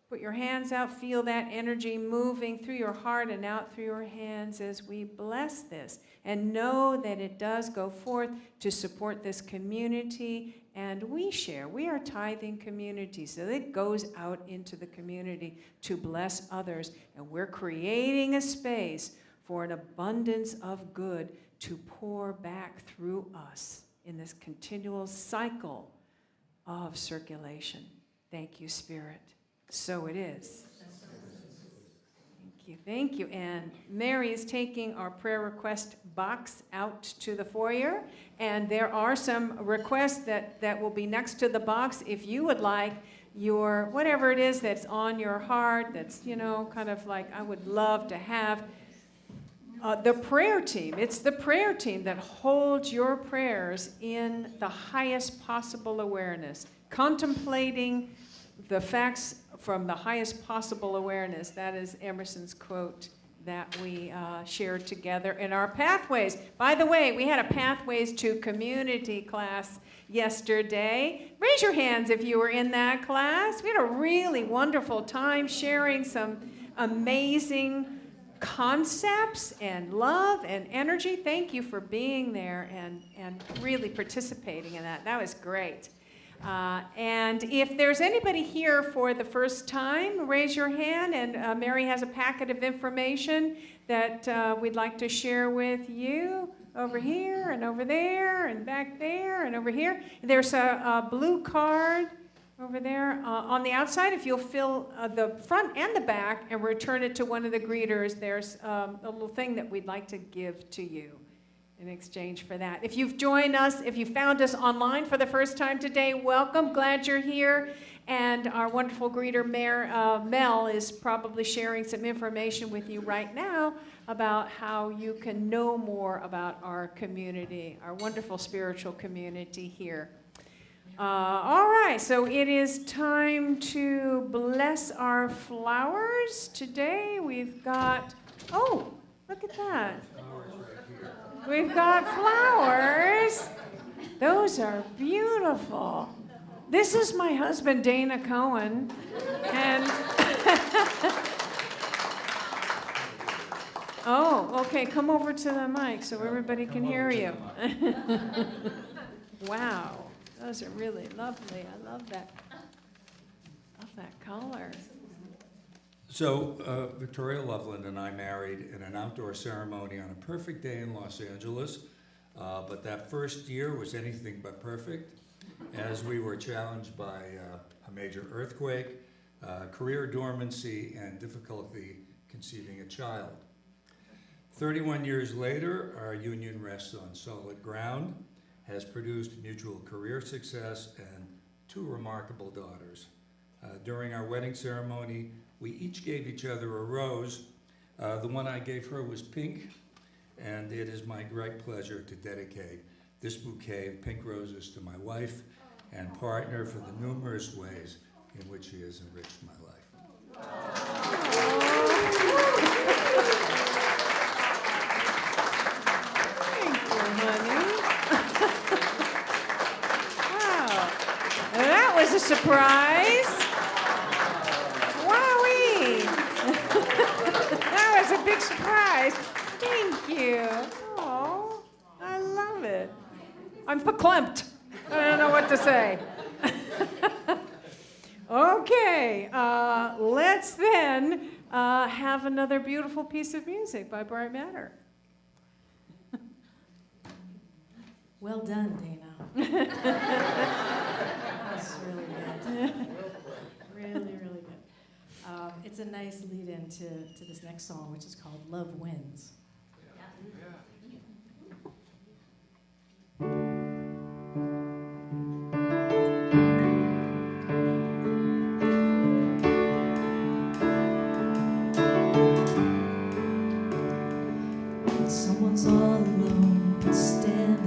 [SPEAKER 2] put your hands out, feel that energy moving through your heart and out through your hands as we bless this. And know that it does go forth to support this community. And we share. We are a tithing community, so it goes out into the community to bless others. And we're creating a space for an abundance of good to pour back through us in this continual cycle of circulation. Thank you, Spirit. So it is. Thank you. And Mary is taking our prayer request box out to the foyer. And there are some requests that will be next to the box. If you would like your, whatever it is that's on your heart, that's, kind of like, I would love to have the prayer team. It's the prayer team that holds your prayers in the highest possible awareness, contemplating the facts from the highest possible awareness. That is Emerson's quote that we shared together in our Pathways. By the way, we had a Pathways to Community class yesterday. Raise your hands if you were in that class. We had a really wonderful time sharing some amazing concepts and love and energy. Thank you for being there and really participating in that. That was great. And if there's anybody here for the first time, raise your hand, and Mary has a packet of information that we'd like to share with you over here and over there and back there and over here. There's a blue card over there on the outside. If you'll fill the front and the back and return it to one of the greeters, there's a little thing that we'd like to give to you in exchange for that. If you've joined us, if you found us online for the first time today, welcome. Glad you're here. And our wonderful greeter, Mel, is probably sharing some information with you right now about how you can know more about our community, our wonderful spiritual community here. All right, so it is time to bless our flowers. Today we've got, oh, look at that. We've got flowers. Those are beautiful. This is my husband, Dana Cohen. And oh, okay, come over to the mic so everybody can hear you. Wow, those are really lovely. I love that. Love that color.
[SPEAKER 6] So Victoria Loveland and I married in an outdoor ceremony on a perfect day in Los Angeles, but that first year was anything but perfect, as we were challenged by a major earthquake, career dormancy, and difficulty conceiving a child. 31 years later, our union rests on solid ground, has produced mutual career success, and 2 remarkable daughters. During our wedding ceremony, we each gave each other a rose. The one I gave her was pink, and it is my great pleasure to dedicate this bouquet of pink roses to my wife and partner for the numerous ways in which she has enriched my life.
[SPEAKER 2] Thank you, honey. Wow, that was a surprise. That was a big surprise. Thank you. Oh, I love it. I'm verklempt. I don't know what to say. Okay, let's then have another beautiful piece of music by Bright Matter.
[SPEAKER 1] Well done, Dana. That's really good. Really, really good. It's a nice lead-in to this next song, which is called Love Wins. When someone's all alone, stand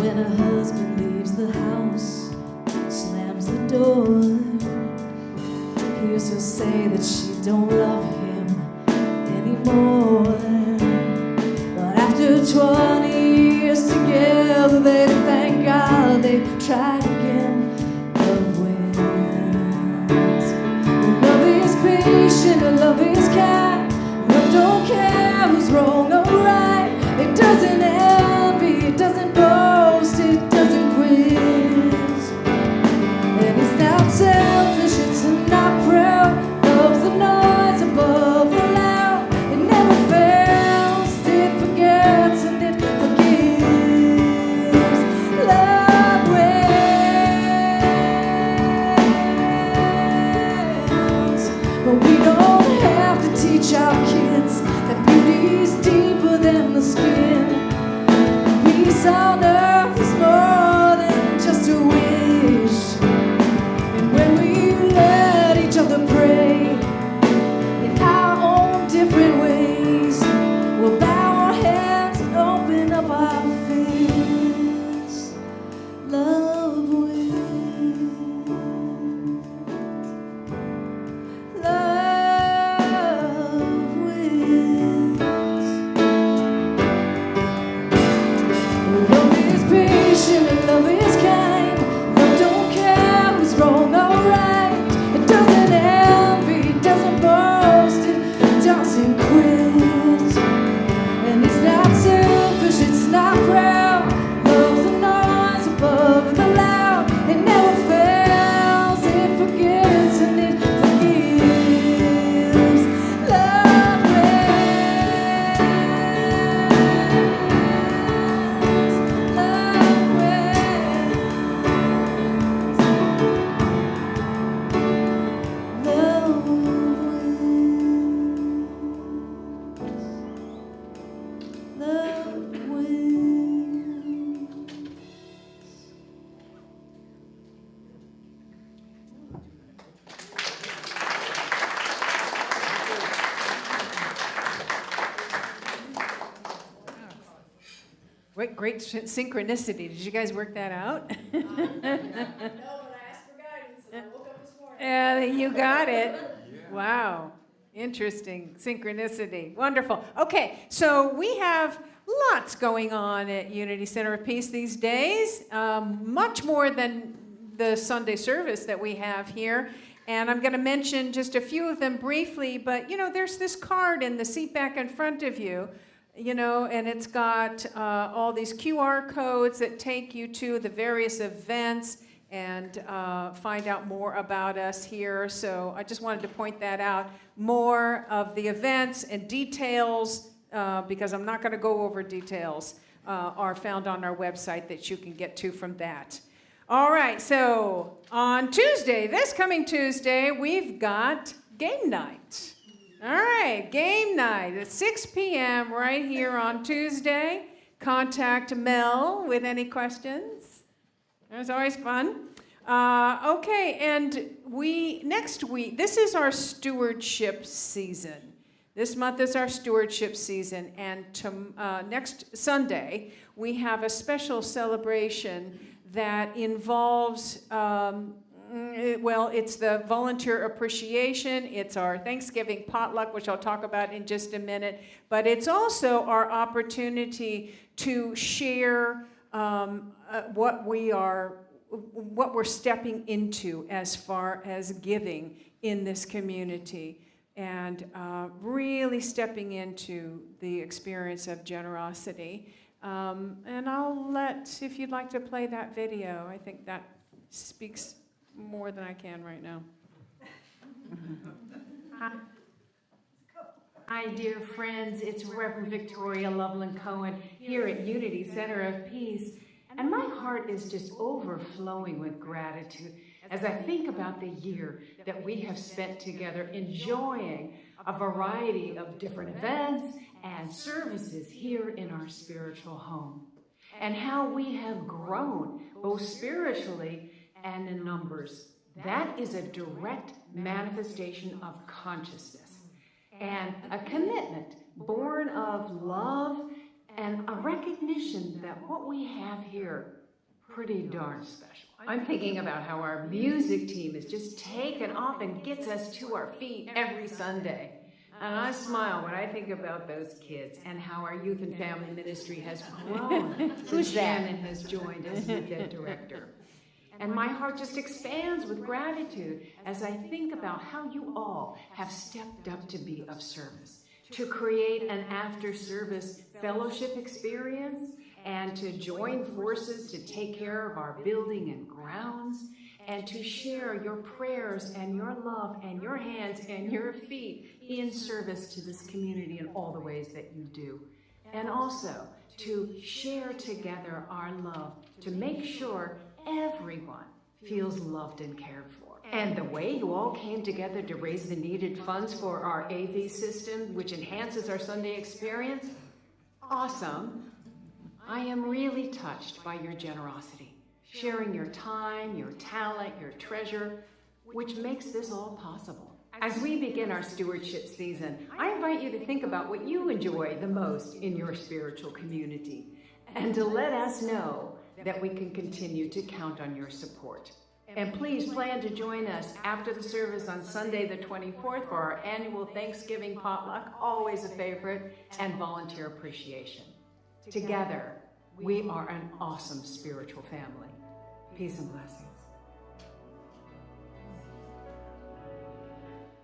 [SPEAKER 4] when her husband leaves the house, slams the door. He used to say that she don't love him anymore. But after 20 years together, they thank God they tried again. Love wins. Love is patient and love is kind. Love don't care who's wrong or right. It doesn't envy, it doesn't boast, it doesn't quit. And it's not selfish, it's not proud. Love's the noise above the loud. It never fails, it forgets and it forgives. Love wins. But we don't have to teach our kids that beauty's deeper than the skin. Peace on earth is more than just a wish. And when we let each other pray in our own different ways, we'll bow our heads and open up our fists. Love wins. Love wins. Love is patient and love is kind. Love don't care who's wrong or right. It doesn't envy, it doesn't boast, it doesn't quit. And it's not selfish, it's not proud. Love's the noise above the loud. It never fails, it forgets and it forgives. Love wins. Love wins. Love wins. Love wins.
[SPEAKER 2] Great synchronicity. Did you guys work that out?
[SPEAKER 1] No, but I asked for guidance and I woke up this morning.
[SPEAKER 2] You got it. Wow. Interesting. Synchronicity. Wonderful. Okay, so we have lots going on at Unity Center of Peace these days, much more than the Sunday service that we have here. And I'm going to mention just a few of them briefly, but, there's this card in the seat back in front of you, and it's got all these QR codes that take you to the various events and find out more about us here. So I just wanted to point that out. More of the events and details, because I'm not going to go over details, are found on our website that you can get to from that. All right, so on Tuesday, this coming Tuesday, we've got game night. All right, game night at 6 p.m. right here on Tuesday. Contact Mel with any questions. It's always fun. Okay, and next week, this is our stewardship season. This month is our stewardship season, and next Sunday, we have a special celebration that involves, it's the volunteer appreciation, it's our Thanksgiving potluck, which I'll talk about in just a minute, but it's also our opportunity to share what we're stepping into as far as giving in this community, and really stepping into the experience of generosity. And I'll if you'd like to play that video, I think that speaks more than I can right now.
[SPEAKER 7] Hi, dear friends. It's Reverend Victoria Loveland Cohen here at Unity Center of Peace. And my heart is just overflowing with gratitude as I think about the year that we have spent together enjoying a variety of different events and services here in our spiritual home, and how we have grown both spiritually and in numbers. That is a direct manifestation of consciousness and a commitment born of love and a recognition that what we have here, pretty darn special. I'm thinking about how our music team is just taken off and gets us to our feet every Sunday. And I smile when I think about those kids and how our youth and family ministry has grown since Shannon has joined as youth ed director. And my heart just expands with gratitude as I think about how you all have stepped up to be of service, to create an after-service fellowship experience, and to join forces to take care of our building and grounds, and to share your prayers and your love and your hands and your feet in service to this community in all the ways that you do. And also to share together our love to make sure everyone feels loved and cared for. And the way you all came together to raise the needed funds for our AV system, which enhances our Sunday experience, awesome. I am really touched by your generosity, sharing your time, your talent, your treasure, which makes this all possible. As we begin our stewardship season, I invite you to think about what you enjoy the most in your spiritual community, and to let us know that we can continue to count on your support. And please plan to join us after the service on Sunday the 24th for our annual Thanksgiving potluck, always a favorite, and volunteer appreciation. Together, we are an awesome spiritual family. Peace and blessings.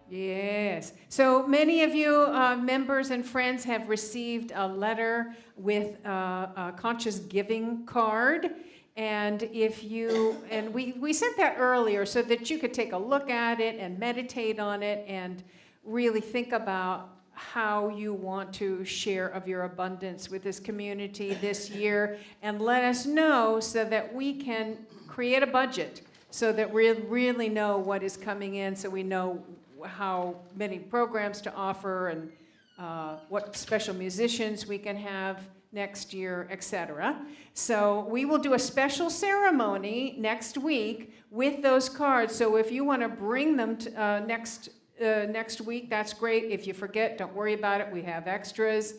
[SPEAKER 2] Yes. So many of you members and friends have received a letter with a conscious giving card. And we sent that earlier so that you could take a look at it and meditate on it and really think about how you want to share of your abundance with this community this year, and let us know so that we can create a budget so that we really know what is coming in, so we know how many programs to offer and what special musicians we can have next year, etc. So we will do a special ceremony next week with those cards. So if you want to bring them to, next week, that's great. If you forget, don't worry about it. We have extras.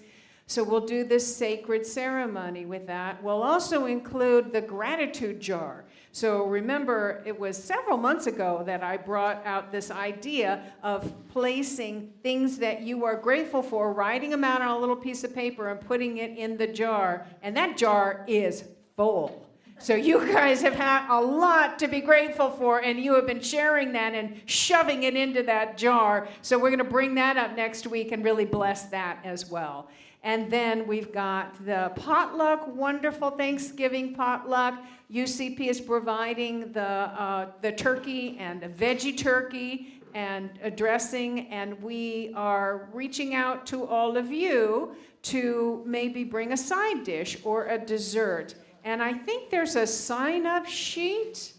[SPEAKER 2] So we'll do this sacred ceremony with that. We'll also include the gratitude jar. So remember, it was several months ago that I brought out this idea of placing things that you are grateful for, writing them out on a little piece of paper and putting it in the jar. And that jar is full. So you guys have had a lot to be grateful for, and you have been sharing that and shoving it into that jar. So we're going to bring that up next week and really bless that as well. And then we've got the potluck, wonderful Thanksgiving potluck. UCP is providing the turkey and a veggie turkey and a dressing, and we are reaching out to all of you to maybe bring a side dish or a dessert. And I think there's a sign-up sheet.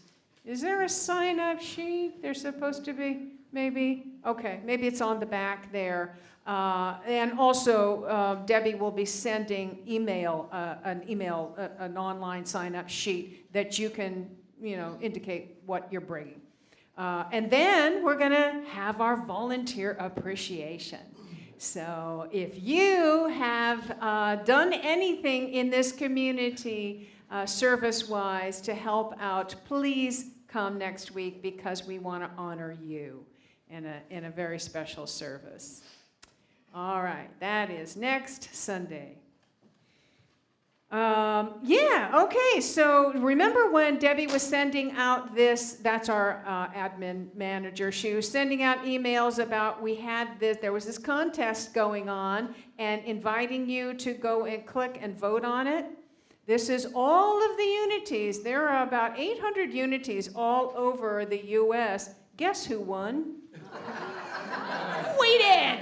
[SPEAKER 2] Is there a sign-up sheet? There's supposed to be, maybe? Okay, maybe it's on the back there. And also, Debbie will be sending an online sign-up sheet that you can, indicate what you're bringing. And then we're going to have our volunteer appreciation. So if you have done anything in this community service-wise to help out, please come next week, because we want to honor you in a very special service. All right, that is next Sunday. Okay, so remember when Debbie was sending out that's our admin manager, she was sending out emails about there was this contest going on and inviting you to go and click and vote on it. This is all of the unities. There are about 800 unities all over the U.S. Guess who won? We did!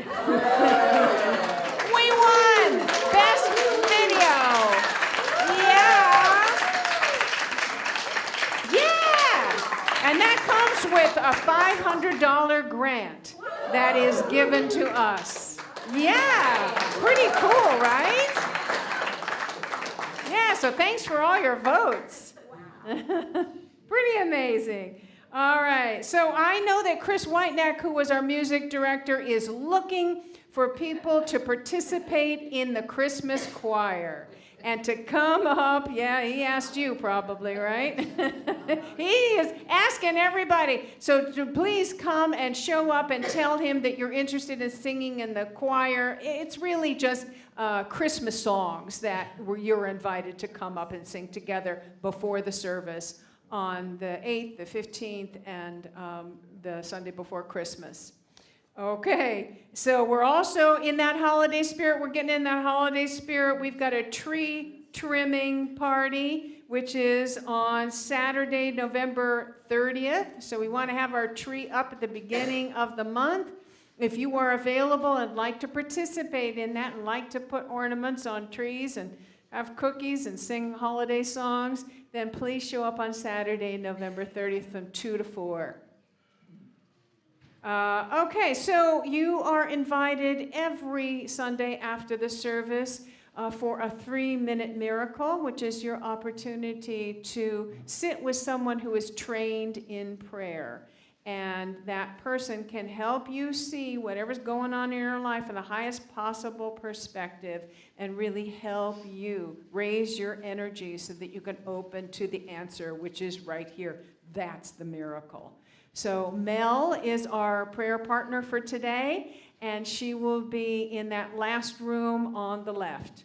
[SPEAKER 2] We won! Best video! Yeah! And that comes with a $500 grant that is given to us. Yeah! Pretty cool, right? Yeah, so thanks for all your votes. Pretty amazing. All right, so I know that Chris Whitenack, who was our music director, is looking for people to participate in the Christmas choir and to come up. Yeah, he asked you probably, right? He is asking everybody. So to please come and show up and tell him that you're interested in singing in the choir. It's really just Christmas songs that you're invited to come up and sing together before the service on the 8th, the 15th, and the Sunday before Christmas. Okay, so we're also in that holiday spirit. We're getting in that holiday spirit. We've got a tree trimming party, which is on Saturday, November 30th. So we want to have our tree up at the beginning of the month. If you are available and like to participate in that and like to put ornaments on trees and have cookies and sing holiday songs, then please show up on Saturday, November 30th from 2 to 4. Okay, so you are invited every Sunday after the service for a 3-minute miracle, which is your opportunity to sit with someone who is trained in prayer. And that person can help you see whatever's going on in your life in the highest possible perspective and really help you raise your energy so that you can open to the answer, which is right here. That's the miracle. So Mel is our prayer partner for today, and she will be in that last room on the left,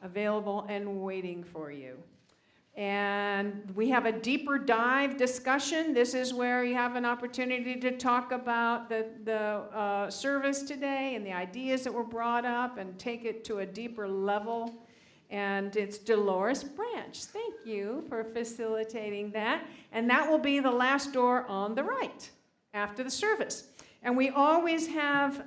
[SPEAKER 2] available and waiting for you. And we have a deeper dive discussion. This is where you have an opportunity to talk about the service today and the ideas that were brought up and take it to a deeper level. And it's Dolores Branch. Thank you for facilitating that. And that will be the last door on the right after the service. And we always have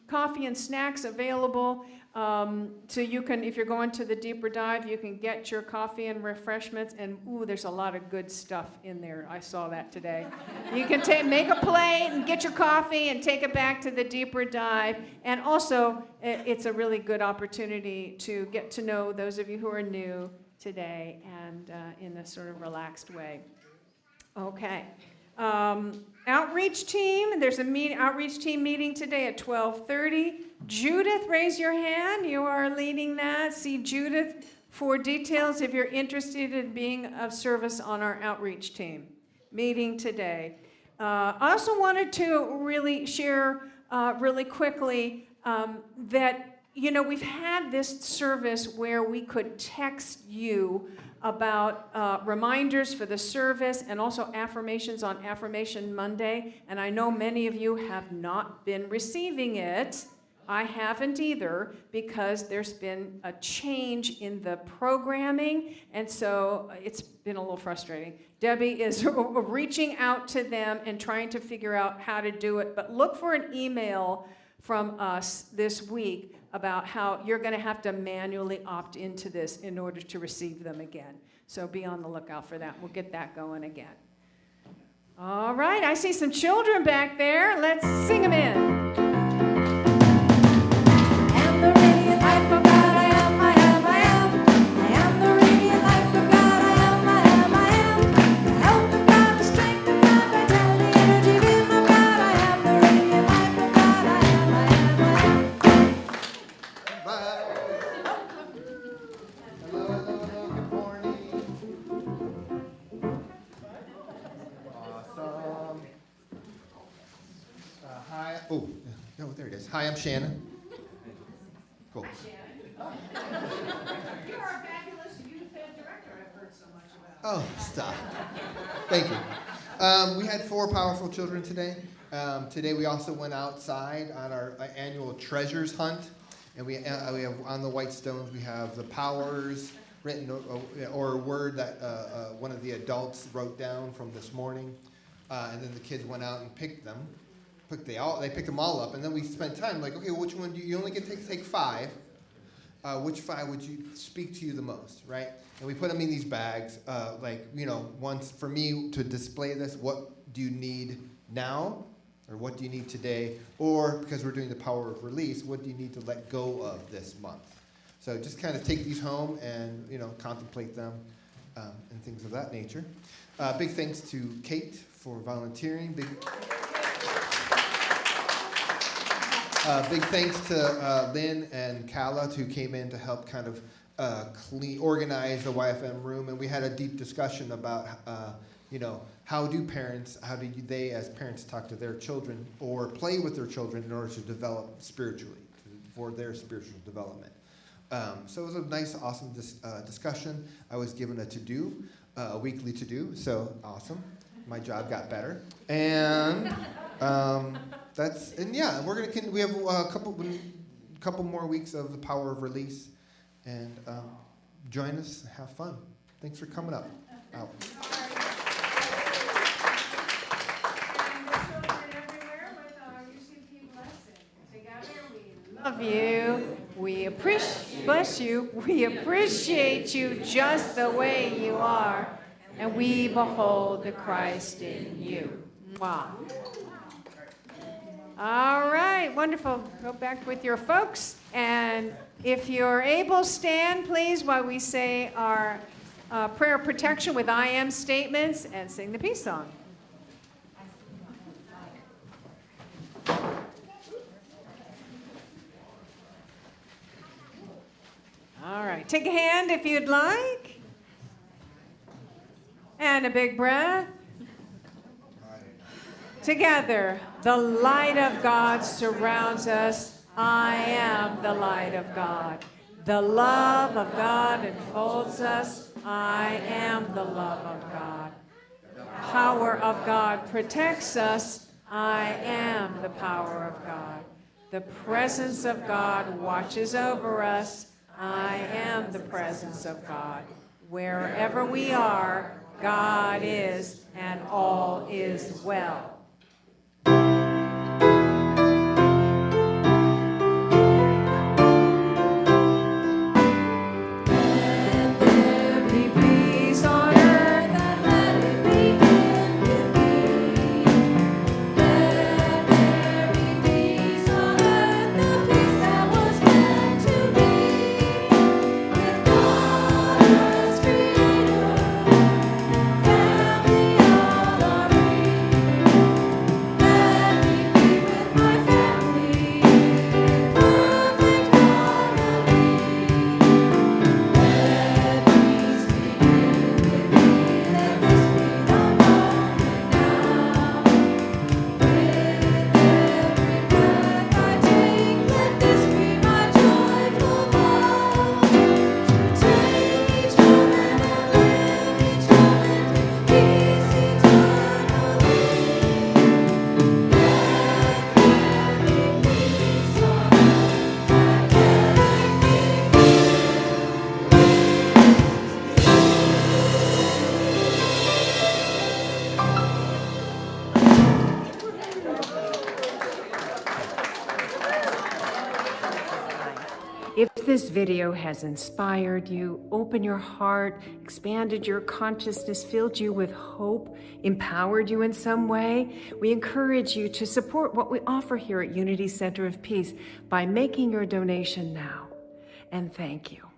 [SPEAKER 2] coffee and snacks available. So you can, if you're going to the deeper dive, you can get your coffee and refreshments. And ooh, there's a lot of good stuff in there. I saw that today. You can make a plate and get your coffee and take it back to the deeper dive. And also, it's a really good opportunity to get to know those of you who are new today and in a sort of relaxed way. Okay. Outreach team, there's a outreach team meeting today at 12:30. Judith, raise your hand. You are leading that. See Judith for details if you're interested in being of service on our outreach team meeting today. I also wanted to really share really quickly that, you know, we've had this service where we could text you about reminders for the service and also affirmations on Affirmation Monday. And I know many of you have not been receiving it. I haven't either, because there's been a change in the programming, and so it's been a little frustrating. Debbie is reaching out to them and trying to figure out how to do it, but look for an email from us this week about how you're going to have to manually opt into this in order to receive them again. So be on the lookout for that. We'll get that going again. All right, I see some children back there. Let's sing them in.
[SPEAKER 8] There it is. Hi, I'm Shannon. Cool.
[SPEAKER 2] Hi, Shannon. You are a fabulous youth ed director I've heard so much about.
[SPEAKER 8] Oh, stop. Thank you. We had 4 powerful children today. Today we also went outside on our annual treasures hunt. And we have on the white stones, we have the powers written or a word that one of the adults wrote down from this morning. And then the kids went out and picked them. They picked them all up, and then we spent time like, okay, well, which one do you only get to take 5? Which 5 would you speak to you the most, right? And we put them in these bags, like, you know, once for me to display this, what do you need now, or what do you need today, or because we're doing the power of release, what do you need to let go of this month? So just kind of take these home and, you know, contemplate them. and things of that nature. Big thanks to Kate for volunteering. Big thanks to Lynn and Kala who came in to help kind of organize the YFM room, and we had a deep discussion about how do they as parents talk to their children or play with their children in order to develop spiritually, for their spiritual development. So it was a nice, awesome discussion. I was given a to-do, a weekly to-do, so awesome. My job got better, and we have a couple more weeks of the power of release, and join us, have fun. Thanks for coming up. Out.
[SPEAKER 2] Love you. We appreciate you just the way you are, and we behold the Christ in you. Mwah. All right, wonderful. Go back with your folks, and if you're able, stand, please, while we say our prayer of protection with I am statements and sing the peace song. All right, take a hand if you'd like. And a big breath. Together, the light of God surrounds us. I am the light of God. The love of God enfolds us. I am the love of God. The power of God protects us. I am the power of God. The presence of God watches over us. I am the presence of God. Wherever we are, God is, and all is well. If this video has inspired you, opened your heart, expanded your consciousness, filled you with hope, empowered you in some way, we encourage you to support what we offer here at Unity Center of Peace by making your donation now. And thank you.